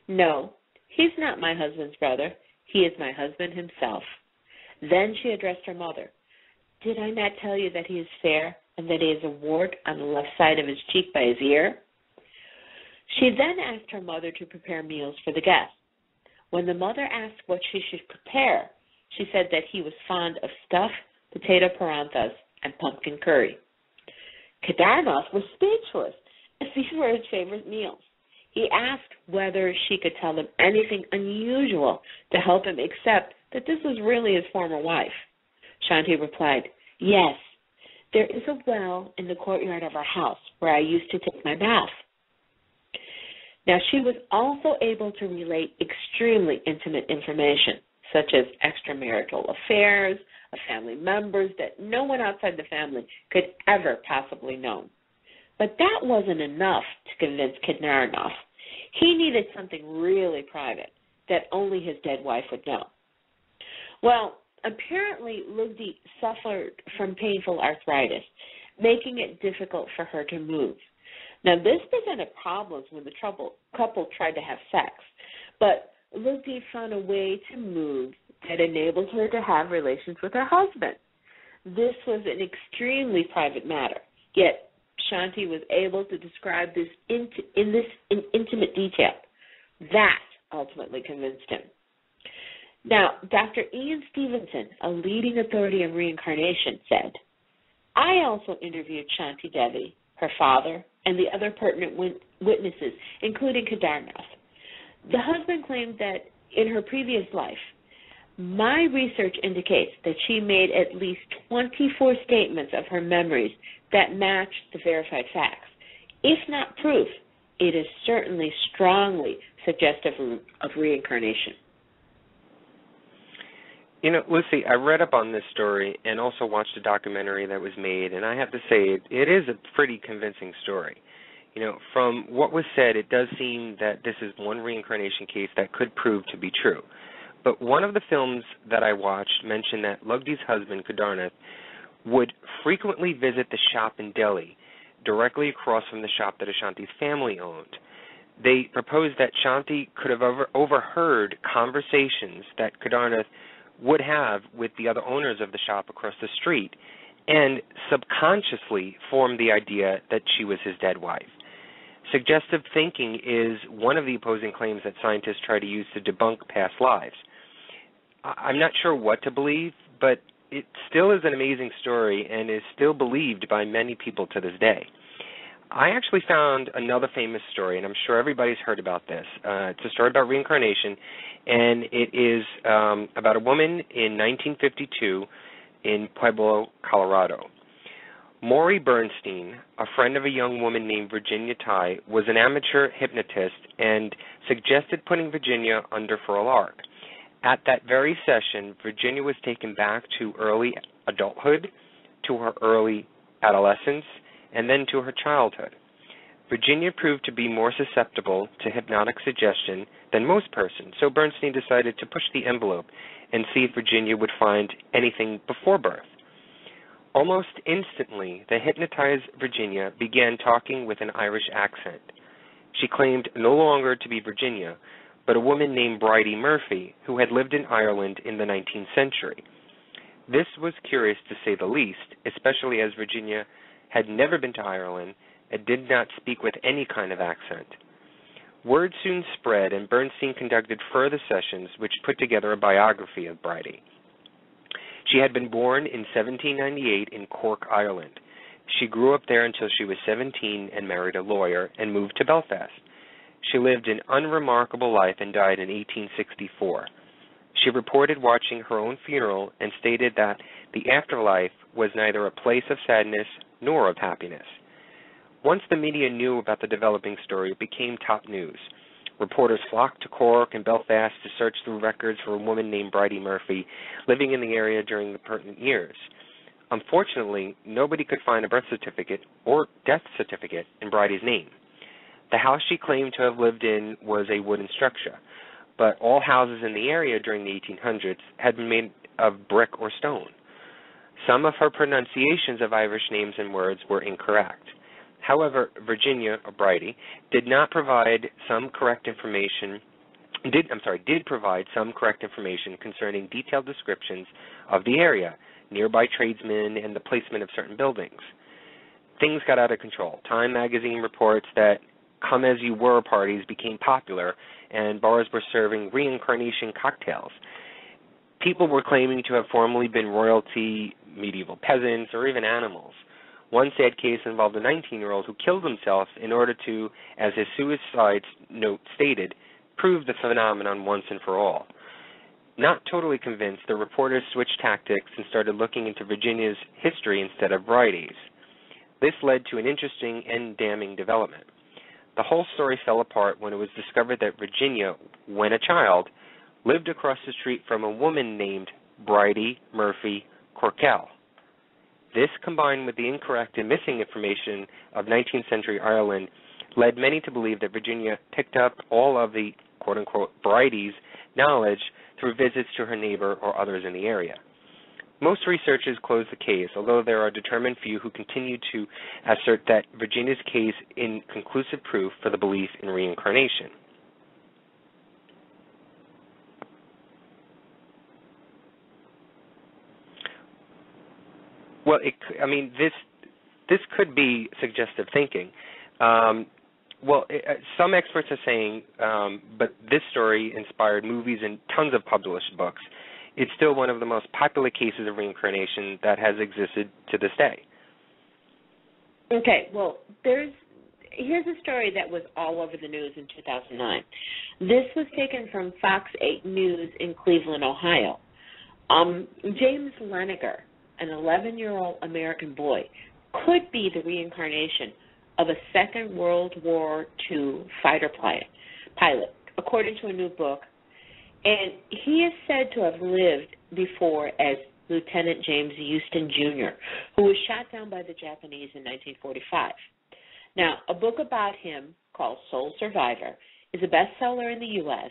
"No, he's not my husband's brother. He is my husband himself." Then she addressed her mother. "Did I not tell you that he is fair and that he has a wart on the left side of his cheek by his ear?" She then asked her mother to prepare meals for the guests. When the mother asked what she should prepare, she said that he was fond of stuffed potato paranthas and pumpkin curry. Kedarnath was speechless, as these were his favorite meals. He asked whether she could tell him anything unusual to help him accept that this was really his former wife. Shanti replied, "Yes, there is a well in the courtyard of our house where I used to take my bath." Now, she was also able to relate extremely intimate information, such as extramarital affairs of family members that no one outside the family could ever possibly know. But that wasn't enough to convince Kedarnath. He needed something really private that only his dead wife would know. Well, apparently Lugdi suffered from painful arthritis, making it difficult for her to move. Now, this presented problems when the couple tried to have sex, but Lugdi found a way to move that enabled her to have relations with her husband. This was an extremely private matter, yet Shanti was able to describe this in intimate detail. That ultimately convinced him. Now, Dr. Ian Stevenson, a leading authority on reincarnation, said, "I also interviewed Shanti Devi, her father, and the other pertinent witnesses, including Kedarnath. The husband claimed that in her previous life, my research indicates that she made at least 24 statements of her memories that match the verified facts. If not proof, it is certainly strongly suggestive of reincarnation. You know, Lucy, I read up on this story and also watched a documentary that was made, and I have to say it is a pretty convincing story. You know, from what was said, it does seem that this is one reincarnation case that could prove to be true. But one of the films that I watched mentioned that Lugdi's husband, Kedarnath, would frequently visit the shop in Delhi, directly across from the shop that Ashanti's family owned. They proposed that Shanti could have overheard conversations that Kedarnath would have with the other owners of the shop across the street and subconsciously formed the idea that she was his dead wife. Suggestive thinking is one of the opposing claims that scientists try to use to debunk past lives. I'm not sure what to believe, but it still is an amazing story and is still believed by many people to this day. I actually found another famous story, and I'm sure everybody's heard about this. It's a story about reincarnation, and it is about a woman in 1952 in Pueblo, Colorado. Maury Bernstein, a friend of a young woman named Virginia Tighe, was an amateur hypnotist and suggested putting Virginia under for a lark. At that very session, Virginia was taken back to early adulthood, to her early adolescence, and then to her childhood. Virginia proved to be more susceptible to hypnotic suggestion than most persons, so Bernstein decided to push the envelope and see if Virginia would find anything before birth. Almost instantly, the hypnotized Virginia began talking with an Irish accent. She claimed no longer to be Virginia, but a woman named Bridey Murphy, who had lived in Ireland in the 19th century. This was curious to say the least, especially as Virginia had never been to Ireland and did not speak with any kind of accent. Word soon spread, and Bernstein conducted further sessions which put together a biography of Bridey. She had been born in 1798 in Cork, Ireland. She grew up there until she was 17 and married a lawyer and moved to Belfast. She lived an unremarkable life and died in 1864. She reported watching her own funeral and stated that the afterlife was neither a place of sadness nor of happiness. Once the media knew about the developing story, it became top news. Reporters flocked to Cork and Belfast to search through records for a woman named Bridey Murphy living in the area during the pertinent years. Unfortunately, nobody could find a birth certificate or death certificate in Bridey's name. The house she claimed to have lived in was a wooden structure, but all houses in the area during the 1800s had been made of brick or stone. Some of her pronunciations of Irish names and words were incorrect. However, Virginia, or Bridey, did provide some correct information concerning detailed descriptions of the area, nearby tradesmen, and the placement of certain buildings. Things got out of control. Time magazine reports that come-as-you-were parties became popular, and bars were serving reincarnation cocktails. People were claiming to have formerly been royalty, medieval peasants, or even animals. One sad case involved a 19-year-old who killed himself in order to, as his suicide note stated, prove the phenomenon once and for all. Not totally convinced, the reporters switched tactics and started looking into Virginia's history instead of Bridey's. This led to an interesting and damning development. The whole story fell apart when it was discovered that Virginia, when a child, lived across the street from a woman named Bridey Murphy Corkell. This, combined with the incorrect and missing information of 19th century Ireland, led many to believe that Virginia picked up all of the quote-unquote Bridey's knowledge through visits to her neighbor or others in the area. Most researchers closed the case, although there are determined few who continue to assert that Virginia's case is conclusive proof for the belief in reincarnation. Well, this could be suggestive thinking. Some experts are saying, but this story inspired movies and tons of published books. It's still one of the most popular cases of reincarnation that has existed to this day. Okay, well, here's a story that was all over the news in 2009. This was taken from Fox 8 News in Cleveland, Ohio. James Leniger, an 11-year-old American boy, could be the reincarnation of a Second World War II fighter pilot, according to a new book. And he is said to have lived before as Lieutenant James Houston, Jr., who was shot down by the Japanese in 1945. Now, a book about him called Soul Survivor is a bestseller in the U.S.,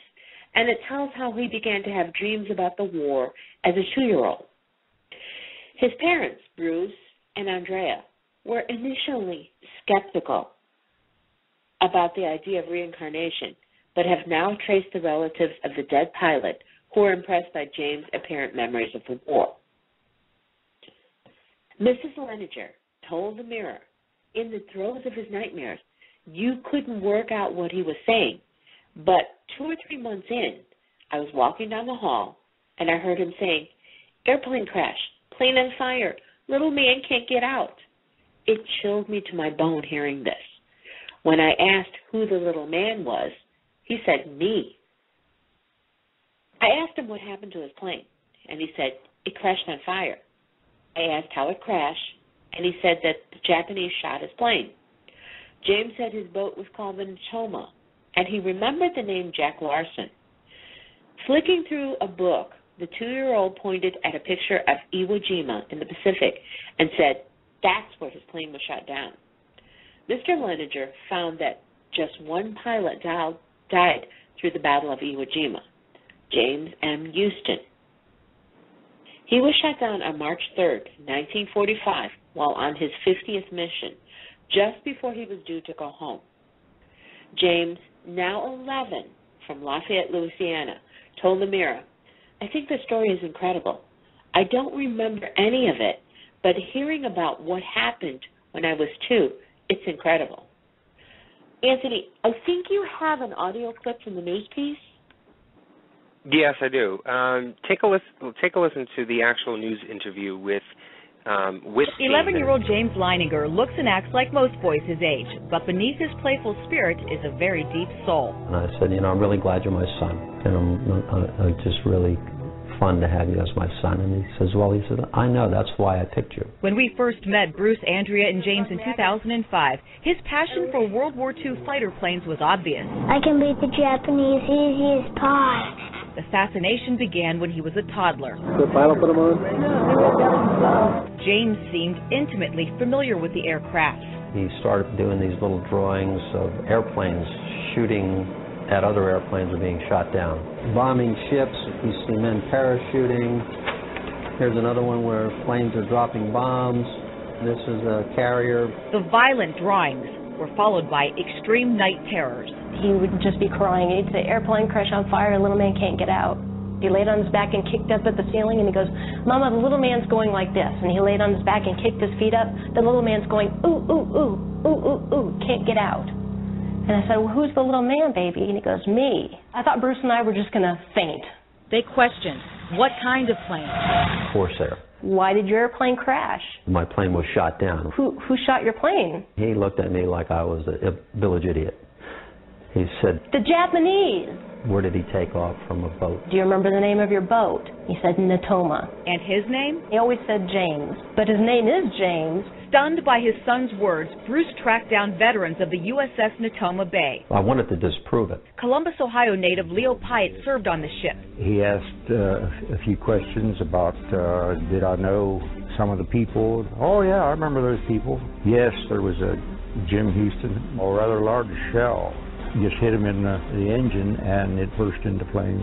and it tells how he began to have dreams about the war as a 2-year-old. His parents, Bruce and Andrea, were initially skeptical about the idea of reincarnation, but have now traced the relatives of the dead pilot who were impressed by James' apparent memories of the war. Mrs. Leninger told the Mirror, in the throes of his nightmares, you couldn't work out what he was saying, but 2 or 3 months in, I was walking down the hall, and I heard him saying, airplane crash, plane on fire, little man can't get out. It chilled me to my bone hearing this. When I asked who the little man was, he said, me. I asked him what happened to his plane, and he said, it crashed on fire. I asked how it crashed, and he said that the Japanese shot his plane. James said his boat was called the Natoma, and he remembered the name Jack Larson. Flicking through a book, the 2-year-old pointed at a picture of Iwo Jima in the Pacific and said, that's where his plane was shot down. Mr. Leninger found that just one pilot died through the Battle of Iwo Jima, James M. Houston. He was shot down on March 3rd, 1945, while on his 50th mission, just before he was due to go home. James, now 11, from Lafayette, Louisiana, told the Mirror, I think the story is incredible. I don't remember any of it, but hearing about what happened when I was 2, it's incredible. Anthony, I think you have an audio clip from the news piece. Yes, I do. Take a listen to the actual news interview with 11-year-old James Leininger looks and acts like most boys his age, but beneath his playful spirit is a very deep soul. And I said, I'm really glad you're my son, and I'm just really fun to have you as my son. And he says, I know, that's why I picked you. When we first met Bruce, Andrea, and James in 2005, his passion for World War II fighter planes was obvious. I can beat the Japanese easy as pie. The fascination began when he was a toddler. The pilot put him on? James seemed intimately familiar with the aircraft. He started doing these little drawings of airplanes shooting at other airplanes or being shot down. Bombing ships, you see men parachuting. Here's another one where planes are dropping bombs. This is a carrier. The violent drawings were followed by extreme night terrors. He would just be crying. He'd say, airplane crash on fire, little man can't get out. He laid on his back and kicked up at the ceiling, and he goes, Mama, the little man's going like this. And he laid on his back and kicked his feet up. The little man's going, ooh, ooh, ooh, ooh, ooh, ooh, can't get out. And I said, well, who's the little man, baby? And he goes, me. I thought Bruce and I were just going to faint. They questioned, what kind of plane? Corsair. Why did your airplane crash? My plane was shot down. Who shot your plane? He looked at me like I was a village idiot. He said, the Japanese. Where did he take off from a boat? Do you remember the name of your boat? He said Natoma. And his name? He always said James, but his name is James. Stunned by his son's words, Bruce tracked down veterans of the USS Natoma Bay. I wanted to disprove it. Columbus, Ohio native Leo Pyatt served on the ship. He asked a few questions about, did I know some of the people? Oh, yeah, I remember those people. Yes, there was a Jim Houston, a rather large shell. Just hit him in the engine, and it burst into flames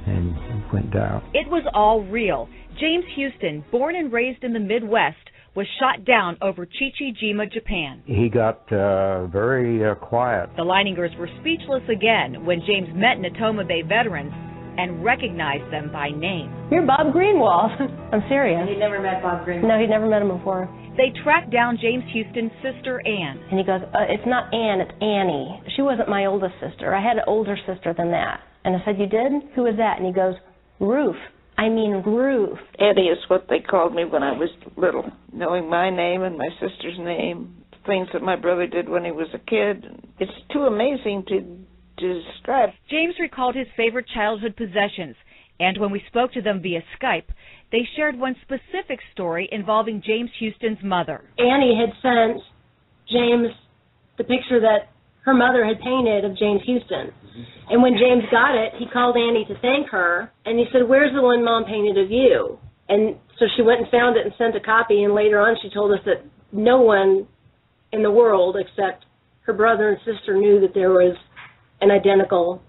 and went down. It was all real. James Houston, born and raised in the Midwest, was shot down over Chichijima, Japan. He got very quiet. The Leiningers were speechless again when James met Natoma Bay veterans and recognized them by name. You're Bob Greenwald. I'm serious. He'd never met Bob Greenwald. No, he'd never met him before. They tracked down James Houston's sister, Ann. And he goes, it's not Ann, it's Annie. She wasn't my oldest sister. I had an older sister than that. And I said, you did? Who is that? And he goes, Ruth. I mean Ruth. Eddie is what they called me when I was little. Knowing my name and my sister's name, things that my brother did when he was a kid. It's too amazing to describe. James recalled his favorite childhood possessions, And when we spoke to them via Skype, they shared one specific story involving James Houston's mother. Annie had sent James the picture that her mother had painted of James Houston. And when James got it, he called Annie to thank her, and he said, "Where's the one Mom painted of you?" And so she went and found it and sent a copy, and later on she told us that no one in the world except her brother and sister knew that there was an identical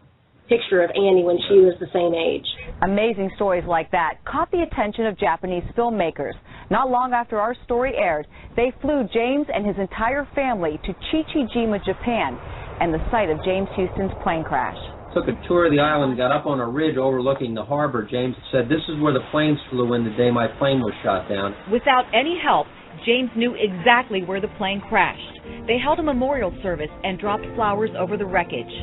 picture of Annie when she was the same age. Amazing stories like that caught the attention of Japanese filmmakers. Not long after our story aired, they flew James and his entire family to Chichijima, Japan, and the site of James Houston's plane crash. Took a tour of the island, got up on a ridge overlooking the harbor. James said, "This is where the planes flew in the day my plane was shot down." Without any help, James knew exactly where the plane crashed. They held a memorial service and dropped flowers over the wreckage.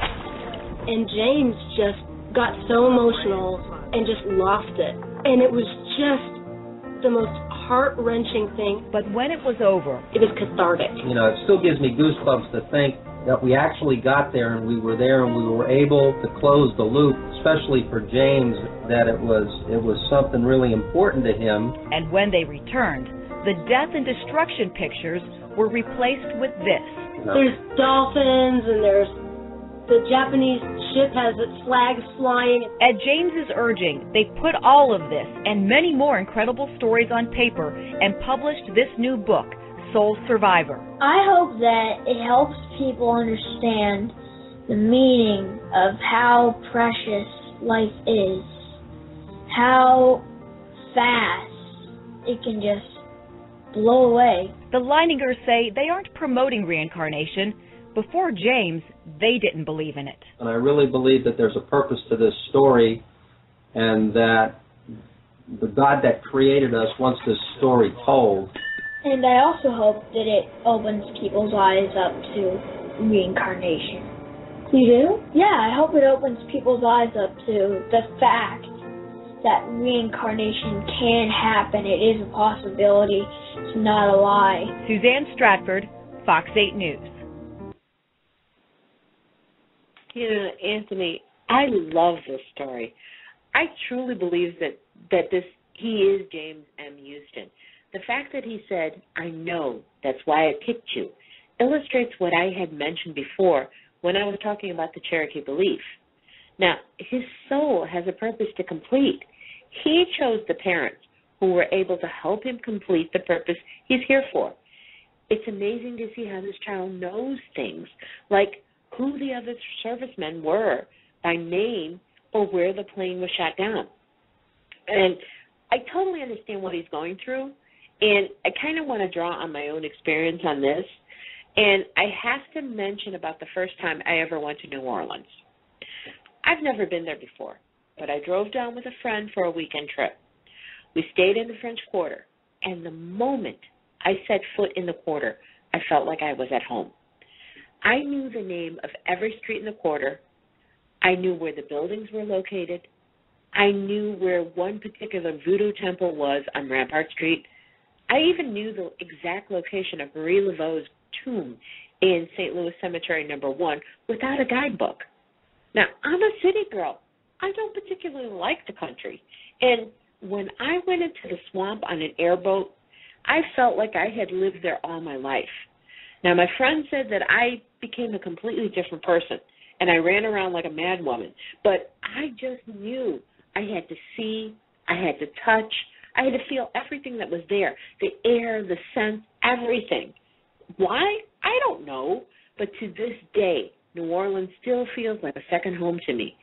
And James just got so emotional and just lost it. And it was just the most heart-wrenching thing. But when it was over, it was cathartic. You know, it still gives me goosebumps to think that we actually got there and we were there and we were able to close the loop, especially for James, that it was something really important to him. And when they returned, the death and destruction pictures were replaced with this. There's dolphins and the Japanese ship has its flags flying. At James's urging, they put all of this and many more incredible stories on paper and published this new book, Soul Survivor. I hope that it helps people understand the meaning of how precious life is, how fast it can just blow away. The Leiningers say they aren't promoting reincarnation. Before James, they didn't believe in it. And I really believe that there's a purpose to this story and that the God that created us wants this story told. And I also hope that it opens people's eyes up to reincarnation. You do? Yeah, I hope it opens people's eyes up to the fact that reincarnation can happen. It is a possibility. It's not a lie. Suzanne Stratford, Fox 8 News. You know, Anthony, I love this story. I truly believe that he is James M. Houston. The fact that he said, "I know, that's why I picked you," illustrates what I had mentioned before when I was talking about the Cherokee belief. Now, his soul has a purpose to complete. He chose the parents who were able to help him complete the purpose he's here for. It's amazing to see how this child knows things, like who the other servicemen were by name or where the plane was shot down. And I totally understand what he's going through, and I kind of want to draw on my own experience on this. And I have to mention about the first time I ever went to New Orleans. I've never been there before, but I drove down with a friend for a weekend trip. We stayed in the French Quarter, and the moment I set foot in the quarter, I felt like I was at home. I knew the name of every street in the quarter. I knew where the buildings were located. I knew where one particular voodoo temple was on Rampart Street. I even knew the exact location of Marie Laveau's tomb in St. Louis Cemetery No. 1 without a guidebook. Now, I'm a city girl. I don't particularly like the country. And when I went into the swamp on an airboat, I felt like I had lived there all my life. Now, my friend said that I became a completely different person, and I ran around like a mad woman. But I just knew I had to see, I had to touch, I had to feel everything that was there, the air, the scent, everything. Why? I don't know. But to this day, New Orleans still feels like a second home to me.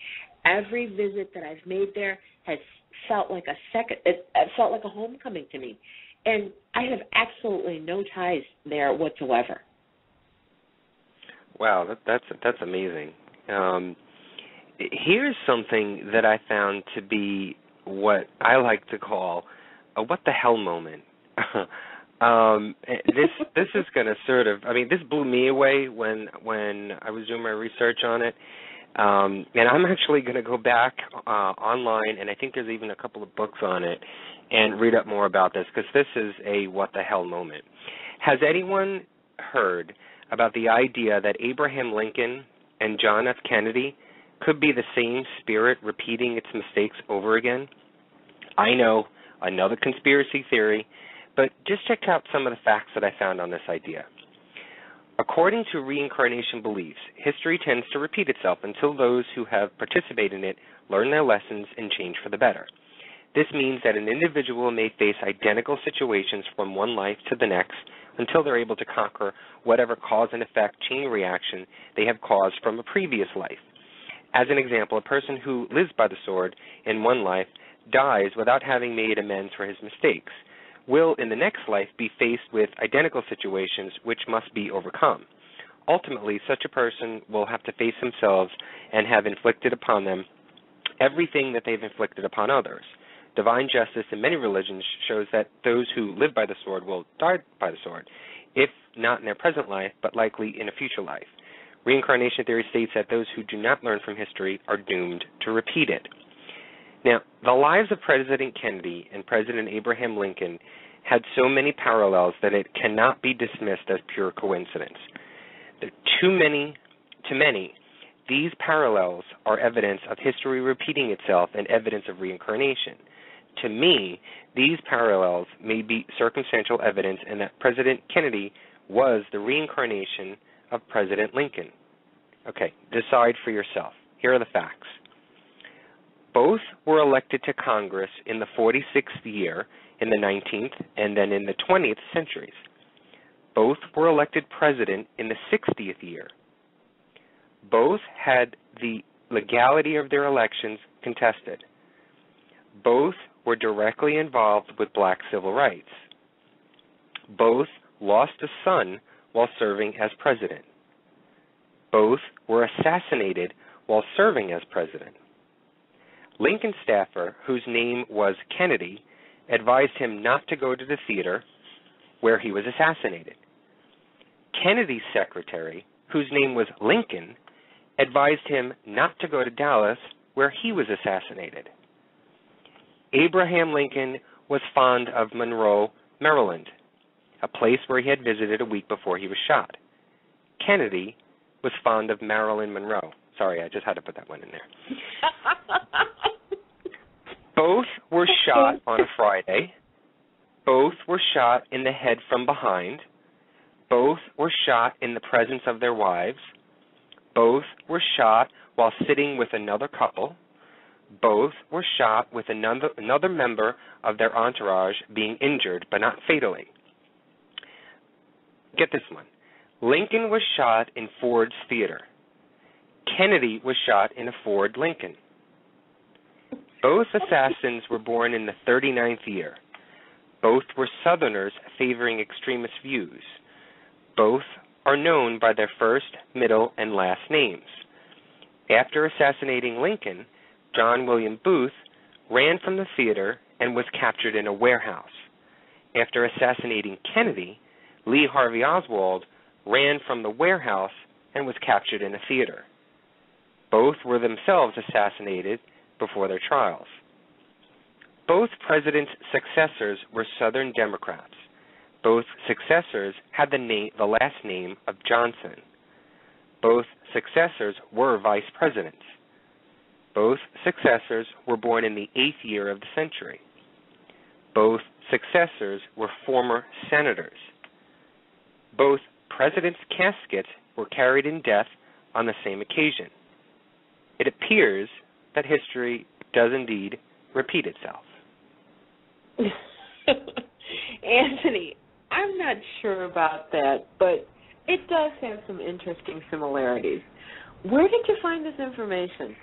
Every visit that I've made there has felt like it felt like a homecoming to me. And I have absolutely no ties there whatsoever. Wow, that's amazing. Here's something that I found to be what I like to call a what the hell moment. This is going to sort of, this blew me away when I was doing my research on it. And I'm actually going to go back online, and I think there's even a couple of books on it, and read up more about this, because this is a what the hell moment. Has anyone heard about the idea that Abraham Lincoln and John F. Kennedy could be the same spirit repeating its mistakes over again. I know, another conspiracy theory, but just check out some of the facts that I found on this idea. According to reincarnation beliefs, history tends to repeat itself until those who have participated in it learn their lessons and change for the better. This means that an individual may face identical situations from one life to the next until they're able to conquer whatever cause and effect chain reaction they have caused from a previous life. As an example, a person who lives by the sword in one life dies without having made amends for his mistakes, will in the next life be faced with identical situations which must be overcome. Ultimately, such a person will have to face themselves and have inflicted upon them everything that they've inflicted upon others. Divine justice in many religions shows that those who live by the sword will die by the sword, if not in their present life, but likely in a future life. Reincarnation theory states that those who do not learn from history are doomed to repeat it. Now, the lives of President Kennedy and President Abraham Lincoln had so many parallels that it cannot be dismissed as pure coincidence. To many, these parallels are evidence of history repeating itself and evidence of reincarnation. To me, these parallels may be circumstantial evidence and that President Kennedy was the reincarnation of President Lincoln. Okay, decide for yourself. Here are the facts. Both were elected to Congress in the 46th year, in the 19th, and then in the 20th centuries. Both were elected president in the 60th year. Both had the legality of their elections contested. Both were directly involved with black civil rights. Both lost a son while serving as president. Both were assassinated while serving as president. Lincoln's staffer, whose name was Kennedy, advised him not to go to the theater where he was assassinated. Kennedy's secretary, whose name was Lincoln, advised him not to go to Dallas where he was assassinated. Abraham Lincoln was fond of Monroe, Maryland, a place where he had visited a week before he was shot. Kennedy was fond of Marilyn Monroe. Sorry, I just had to put that one in there. Both were shot on a Friday. Both were shot in the head from behind. Both were shot in the presence of their wives. Both were shot while sitting with another couple. Both were shot with another member of their entourage being injured, but not fatally. Get this one. Lincoln was shot in Ford's Theater. Kennedy was shot in a Ford Lincoln. Both assassins were born in the 39th year. Both were Southerners favoring extremist views. Both are known by their first, middle, and last names. After assassinating Lincoln, John William Booth ran from the theater and was captured in a warehouse. After assassinating Kennedy, Lee Harvey Oswald ran from the warehouse and was captured in a theater. Both were themselves assassinated before their trials. Both presidents' successors were Southern Democrats. Both successors had the last name of Johnson. Both successors were vice presidents. Both successors were born in the 8th year of the century. Both successors were former senators. Both presidents' caskets were carried in death on the same occasion. It appears that history does indeed repeat itself. Anthony, I'm not sure about that, but it does have some interesting similarities. Where did you find this information?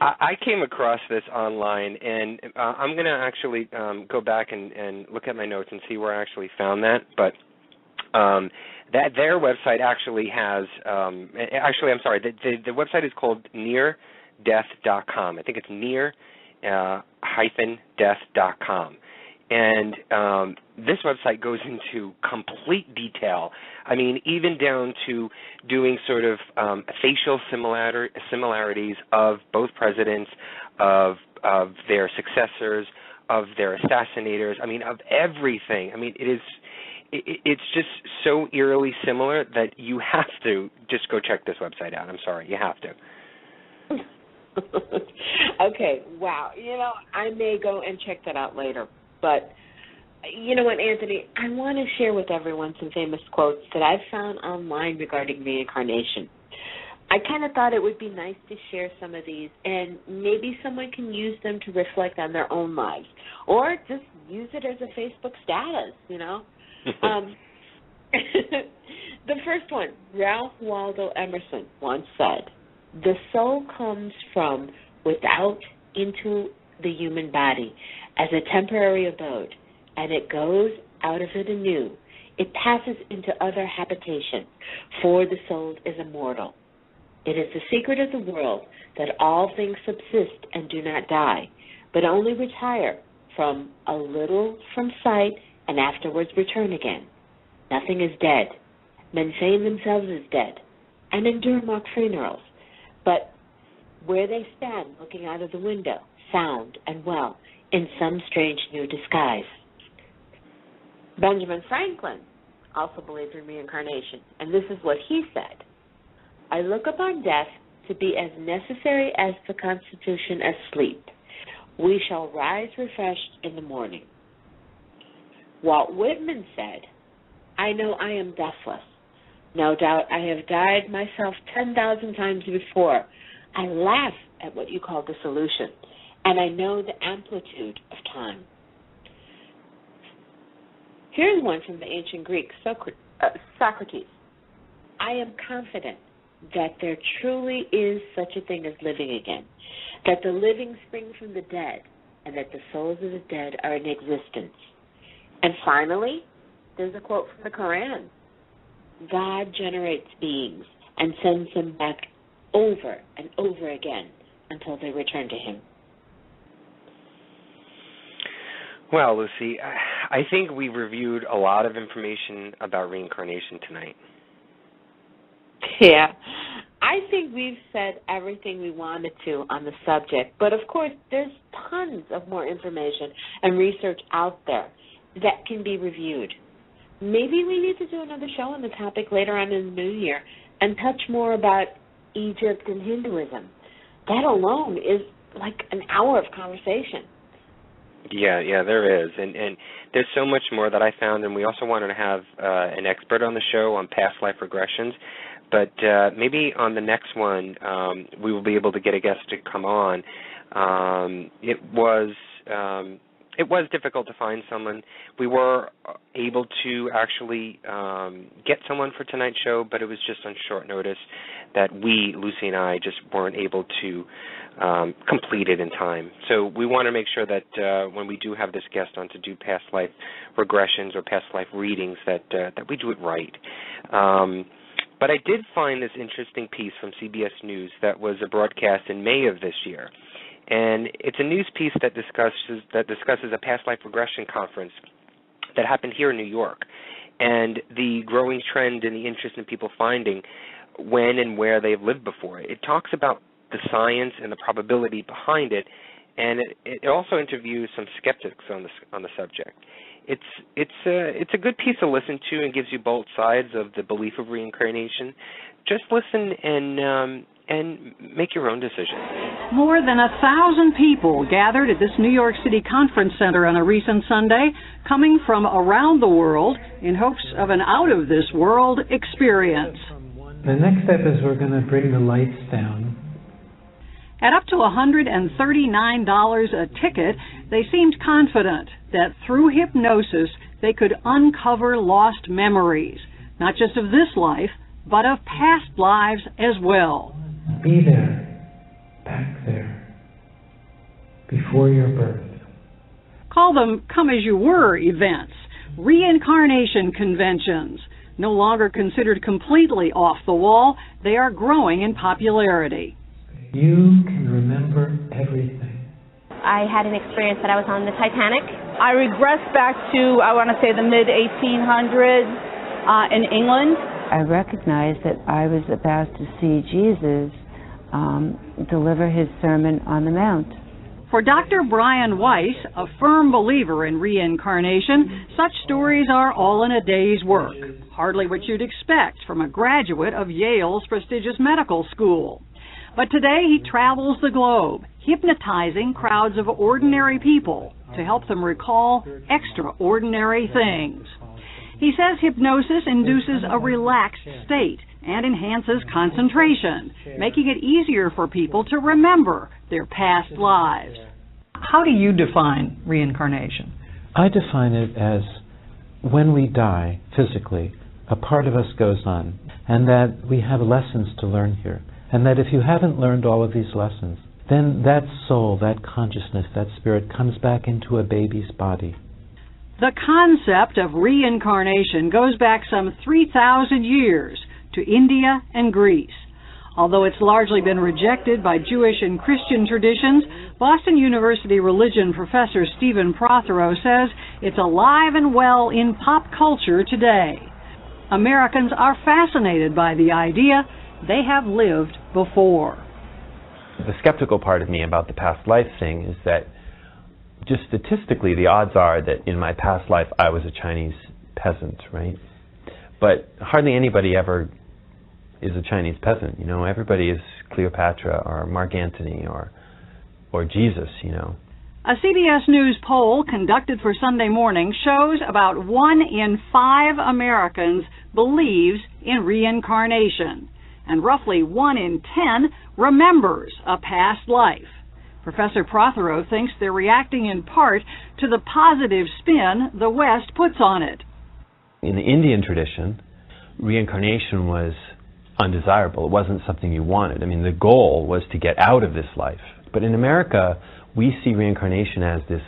I came across this online, and I'm going to actually go back and look at my notes and see where I actually found that. But that their website actually has actually, I'm sorry, the website is called neardeath.com. I think it's near-death.com. And this website goes into complete detail. I mean, even down to doing sort of facial similarities of both presidents, of their successors, of their assassinators. I mean, of everything. I mean, it's just so eerily similar that you have to just go check this website out. I'm sorry, you have to. Okay, wow. I may go and check that out later. But you know what, Anthony? I want to share with everyone some famous quotes that I've found online regarding reincarnation. I kind of thought it would be nice to share some of these, and maybe someone can use them to reflect on their own lives, or just use it as a Facebook status, The first one, Ralph Waldo Emerson once said, "The soul comes from without into the human body as a temporary abode, and it goes out of it anew. It passes into other habitations, for the soul is immortal. It is the secret of the world that all things subsist and do not die, but only retire from a little from sight and afterwards return again. Nothing is dead. Men feign themselves as dead and endure mock funerals, but where they stand looking out of the window, sound and well, in some strange new disguise." Benjamin Franklin also believed in reincarnation, and this is what he said: "I look upon death to be as necessary as the constitution as sleep. We shall rise refreshed in the morning." Walt Whitman said, "I know I am deathless. No doubt I have died myself 10,000 times before. I laugh at what you call dissolution, and I know the amplitude of time." Here's one from the ancient Greek, Socrates. "I am confident that there truly is such a thing as living again, that the living spring from the dead, and that the souls of the dead are in existence." And finally, there's a quote from the Quran: "God generates beings and sends them back over and over again until they return to him." Well, Lucy, I think we reviewed a lot of information about reincarnation tonight. Yeah, I think we've said everything we wanted to on the subject, but of course there's tons of more information and research out there that can be reviewed. Maybe we need to do another show on the topic later on in the new year and touch more about Egypt and Hinduism. That alone is like an hour of conversation. Yeah, there is, and there's so much more that I found, and we also wanted to have an expert on the show on past life regressions, but maybe on the next one we will be able to get a guest to come on. It was difficult to find someone. We were able to actually get someone for tonight's show, but it was just on short notice that Lucy and I, just weren't able to complete it in time. So we want to make sure that when we do have this guest on to do past life regressions or past life readings, that we do it right. But I did find this interesting piece from CBS News that was a broadcast in May of this year. And it's a news piece that discusses a past life regression conference that happened here in New York, and the growing trend and the interest in people finding when and where they've lived before. It talks about the science and the probability behind it, and it also interviews some skeptics on the subject. It's a good piece to listen to and gives you both sides of the belief of reincarnation. Just listen and make your own decision. More than 1,000 people gathered at this New York City Conference Center on a recent Sunday, coming from around the world in hopes of an out-of-this-world experience. The next step is we're going to bring the lights down. At up to $139 a ticket, they seemed confident that through hypnosis they could uncover lost memories, not just of this life, but of past lives as well. Be there, back there, before your birth. Call them come-as-you-were events, reincarnation conventions. No longer considered completely off the wall, they are growing in popularity. You can remember everything. I had an experience that I was on the Titanic. I regress back to, I want to say, the mid-1800s in England. I recognized that I was about to see Jesus deliver his Sermon on the Mount. For Dr. Brian Weiss, a firm believer in reincarnation, such stories are all in a day's work. Hardly what you'd expect from a graduate of Yale's prestigious medical school. But today he travels the globe, hypnotizing crowds of ordinary people to help them recall extraordinary things. He says hypnosis induces a relaxed state and enhances concentration, making it easier for people to remember their past lives. How do you define reincarnation? I define it as when we die physically, a part of us goes on, and that we have lessons to learn here, and that if you haven't learned all of these lessons, then that soul, that consciousness, that spirit comes back into a baby's body. The concept of reincarnation goes back some 3,000 years to India and Greece. Although it's largely been rejected by Jewish and Christian traditions, Boston University religion professor Stephen Prothero says it's alive and well in pop culture today. Americans are fascinated by the idea they have lived before. The skeptical part of me about the past life thing is that just statistically the odds are that in my past life I was a Chinese peasant, right? But hardly anybody ever is a Chinese peasant, you know. Everybody is Cleopatra or Mark Antony or Jesus, you know. A CBS News poll conducted for Sunday Morning shows about 1 in 5 Americans believes in reincarnation, and roughly 1 in 10 remembers a past life. Professor Prothero thinks they're reacting in part to the positive spin the West puts on it. In the Indian tradition, reincarnation was undesirable. It wasn't something you wanted. I mean, the goal was to get out of this life. But in America, we see reincarnation as this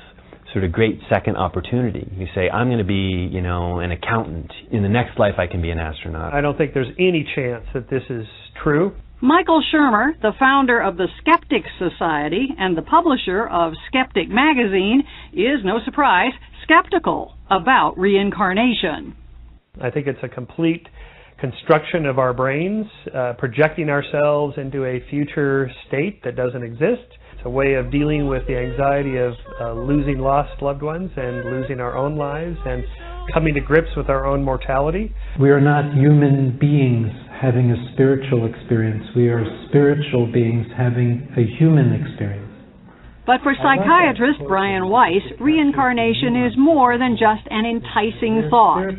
sort of great second opportunity. You say, I'm going to be, you know, an accountant. In the next life, I can be an astronaut. I don't think there's any chance that this is true. Michael Shermer, the founder of the Skeptics Society and the publisher of Skeptic Magazine, is, no surprise, skeptical about reincarnation. I think it's a complete construction of our brains, projecting ourselves into a future state that doesn't exist. It's a way of dealing with the anxiety of losing lost loved ones and losing our own lives and coming to grips with our own mortality. We are not human beings having a spiritual experience. We are spiritual beings having a human experience. But for psychiatrist Brian Weiss, reincarnation is more than just an enticing thought.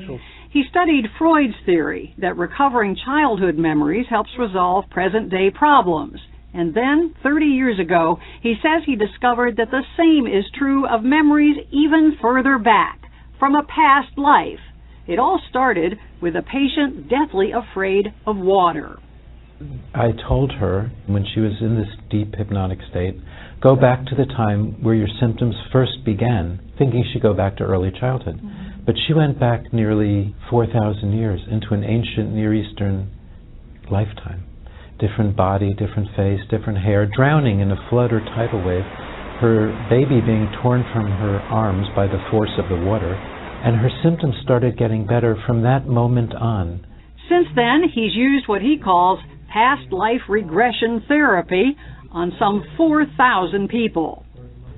He studied Freud's theory that recovering childhood memories helps resolve present-day problems. And then, 30 years ago, he says he discovered that the same is true of memories even further back, from a past life. It all started with a patient deathly afraid of water. I told her, when she was in this deep hypnotic state, go back to the time where your symptoms first began, thinking she'd go back to early childhood. But she went back nearly 4,000 years into an ancient Near Eastern lifetime. Different body, different face, different hair, drowning in a flood or tidal wave, her baby being torn from her arms by the force of the water, and her symptoms started getting better from that moment on. Since then, he's used what he calls past life regression therapy on some 4,000 people.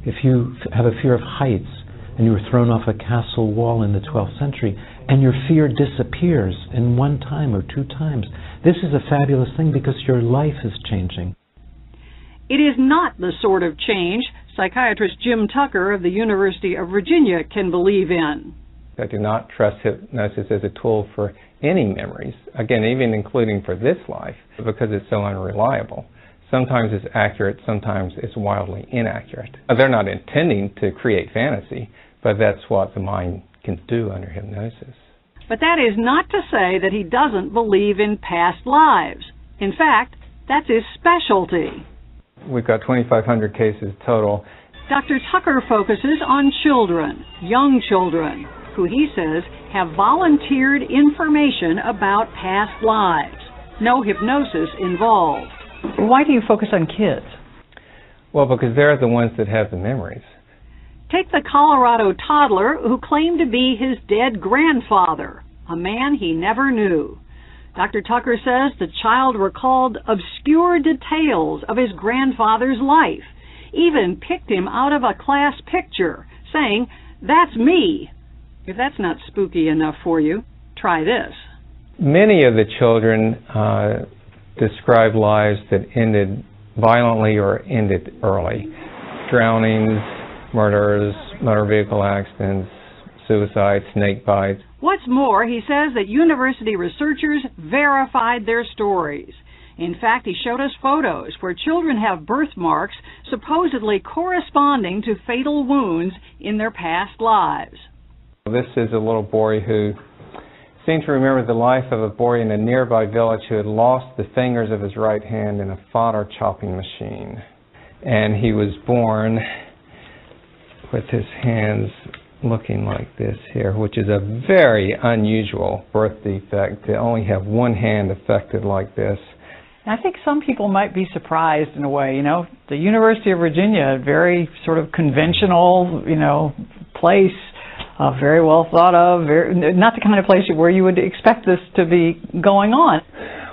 If you have a fear of heights, and you were thrown off a castle wall in the 12th century, and your fear disappears in one time or 2 times. This is a fabulous thing because your life is changing. It is not the sort of change psychiatrist Jim Tucker of the University of Virginia can believe in. I do not trust hypnosis as a tool for any memories, again, even including for this life, because it's so unreliable. Sometimes it's accurate, sometimes it's wildly inaccurate. They're not intending to create fantasy, but that's what the mind can do under hypnosis. But that is not to say that he doesn't believe in past lives. In fact, that's his specialty. We've got 2,500 cases total. Dr. Tucker focuses on children, young children, who he says have volunteered information about past lives. No hypnosis involved. Why do you focus on kids? Well, because they're the ones that have the memories. Take the Colorado toddler who claimed to be his dead grandfather, a man he never knew. Dr. Tucker says the child recalled obscure details of his grandfather's life, even picked him out of a class picture, saying, "That's me." If that's not spooky enough for you, try this. Many of the children describe lives that ended violently or ended early. Drownings, murders, motor vehicle accidents, suicide, snake bites. What's more, he says that university researchers verified their stories. In fact, he showed us photos where children have birthmarks supposedly corresponding to fatal wounds in their past lives. This is a little boy who seemed to remember the life of a boy in a nearby village who had lost the fingers of his right hand in a fodder chopping machine. And he was born with his hands looking like this here, which is a very unusual birth defect to only have one hand affected like this. I think some people might be surprised in a way, the University of Virginia, a very sort of conventional, place, very well thought of, not the kind of place where you would expect this to be going on.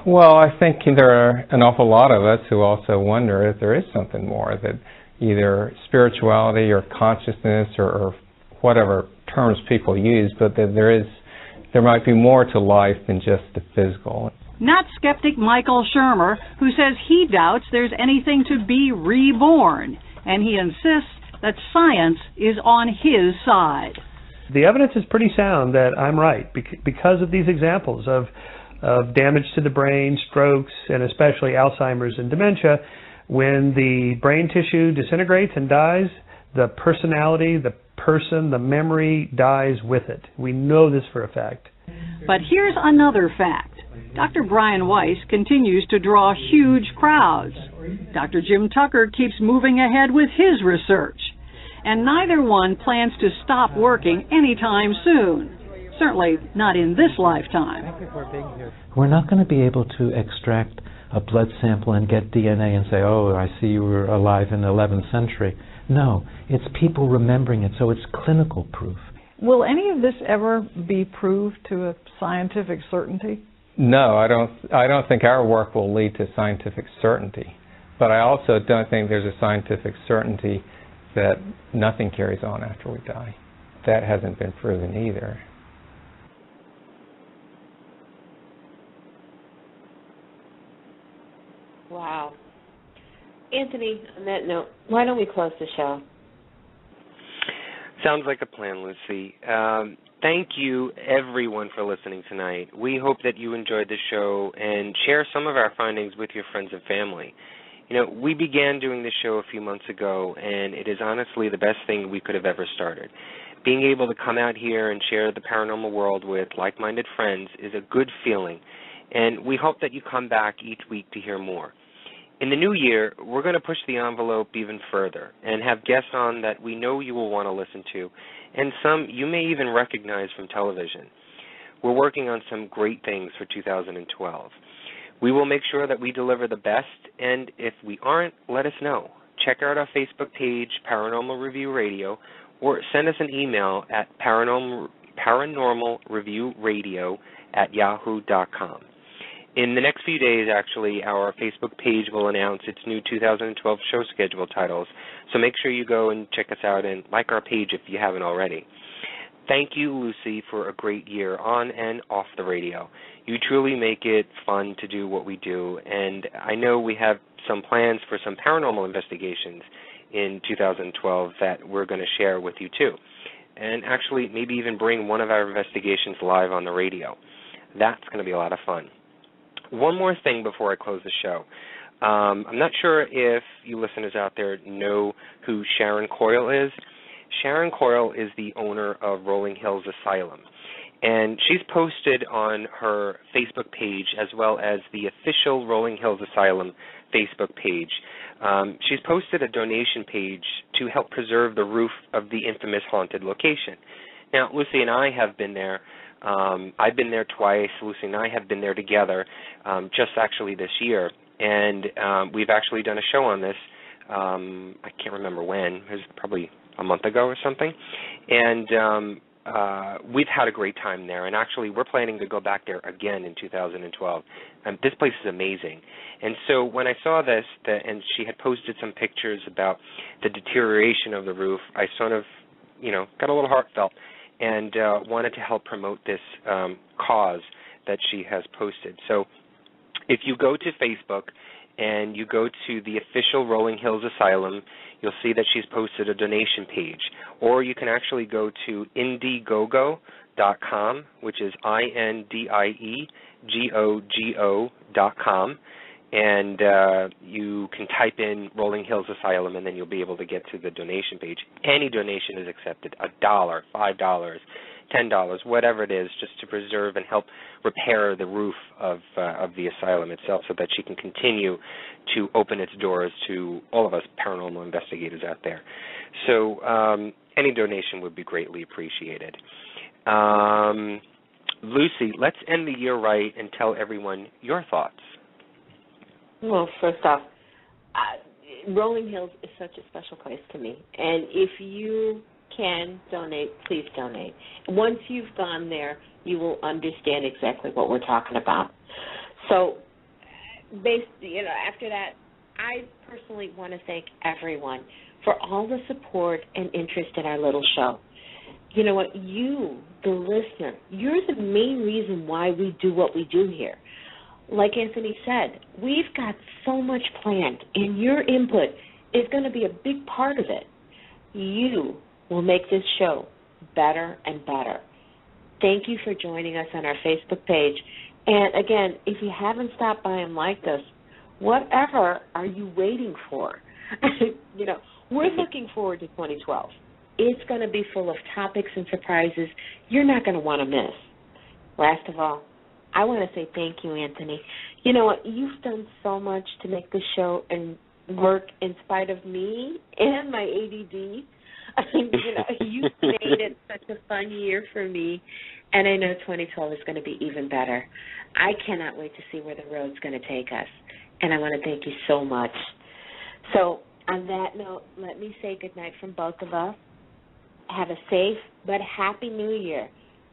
Well, I think there are an awful lot of us who also wonder if there is something more, that either spirituality or consciousness or whatever terms people use, but that there might be more to life than just the physical. Not skeptic Michael Shermer, who says he doubts there's anything to be reborn, and he insists that science is on his side. The evidence is pretty sound that I'm right because of these examples of damage to the brain, strokes, and especially Alzheimer's and dementia. When the brain tissue disintegrates and dies, the personality, the person, the memory dies with it. We know this for a fact. But here's another fact. Dr. Brian Weiss continues to draw huge crowds. Dr. Jim Tucker keeps moving ahead with his research. And neither one plans to stop working anytime soon. Certainly not in this lifetime. We're not going to be able to extract a blood sample and get DNA and say, oh, I see you were alive in the 11th century. No, it's people remembering it, so it's clinical proof. Will any of this ever be proved to a scientific certainty? No, I don't think our work will lead to scientific certainty. But I also don't think there's a scientific certainty that nothing carries on after we die. That hasn't been proven either. Wow. Anthony, on that note, why don't we close the show? Sounds like a plan, Lucy. Thank you, everyone, for listening tonight. We hope that you enjoyed the show and share some of our findings with your friends and family. We began doing this show a few months ago, and it is honestly the best thing we could have ever started. Being able to come out here and share the paranormal world with like-minded friends is a good feeling, and we hope that you come back each week to hear more. In the new year, we're going to push the envelope even further and have guests on that we know you will want to listen to, and some you may even recognize from television. We're working on some great things for 2012. We will make sure that we deliver the best, and if we aren't, let us know. Check out our Facebook page, Paranormal Review Radio, or send us an email at paranormalreviewradio@yahoo.com. In the next few days, actually, our Facebook page will announce its new 2012 show schedule titles, so make sure you go and check us out and like our page if you haven't already. Thank you, Lucy, for a great year on and off the radio. You truly make it fun to do what we do, and I know we have some plans for some paranormal investigations in 2012 that we're going to share with you, too, and actually maybe even bring one of our investigations live on the radio. That's going to be a lot of fun. One more thing before I close the show. I'm not sure if you listeners out there know who Sharon Coyle is. Sharon Coyle is the owner of Rolling Hills Asylum, and she's posted on her Facebook page as well as the official Rolling Hills Asylum Facebook page. She's posted a donation page to help preserve the roof of the infamous haunted location. Now, Lucy and I have been there. I've been there twice. Lucy and I have been there together just actually this year, and we've actually done a show on this. I can't remember when. It was probably a month ago or something, and we've had a great time there, and actually we're planning to go back there again in 2012. This place is amazing, and so when I saw this, and she had posted some pictures about the deterioration of the roof, I sort of, got a little heartfelt and wanted to help promote this cause that she has posted. So if you go to Facebook and you go to the official Rolling Hills Asylum, you'll see that she's posted a donation page. Or you can actually go to Indiegogo.com, which is INDIEGOGO.com, and you can type in Rolling Hills Asylum, and then you'll be able to get to the donation page. Any donation is accepted, $1, $5, $10, whatever it is, just to preserve and help repair the roof of the asylum itself, so that she can continue to open its doors to all of us paranormal investigators out there. So any donation would be greatly appreciated. Lucy, let's end the year right and tell everyone your thoughts. Well, first off, Rolling Hills is such a special place to me, and if you can donate, please donate. Once you've gone there, you will understand exactly what we're talking about. So, after that, I personally want to thank everyone for all the support and interest in our little show. You know what? You, the listener, you're the main reason why we do what we do here. Like Anthony said, we've got so much planned, and your input is going to be a big part of it. You will make this show better and better. Thank you for joining us on our Facebook page. And again, if you haven't stopped by and liked us, whatever are you waiting for? We're looking forward to 2012. It's going to be full of topics and surprises you're not going to want to miss. Last of all, I want to say thank you, Anthony. You know what? You've done so much to make this show and work in spite of me and my ADD. You've made it such a fun year for me, and I know 2012 is going to be even better. I cannot wait to see where the road's going to take us, and I want to thank you so much. So on that note, let me say goodnight from both of us. Have a safe but happy New Year,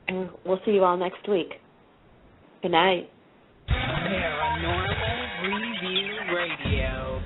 and we'll see you all next week. Good night. Paranormal Review Radio.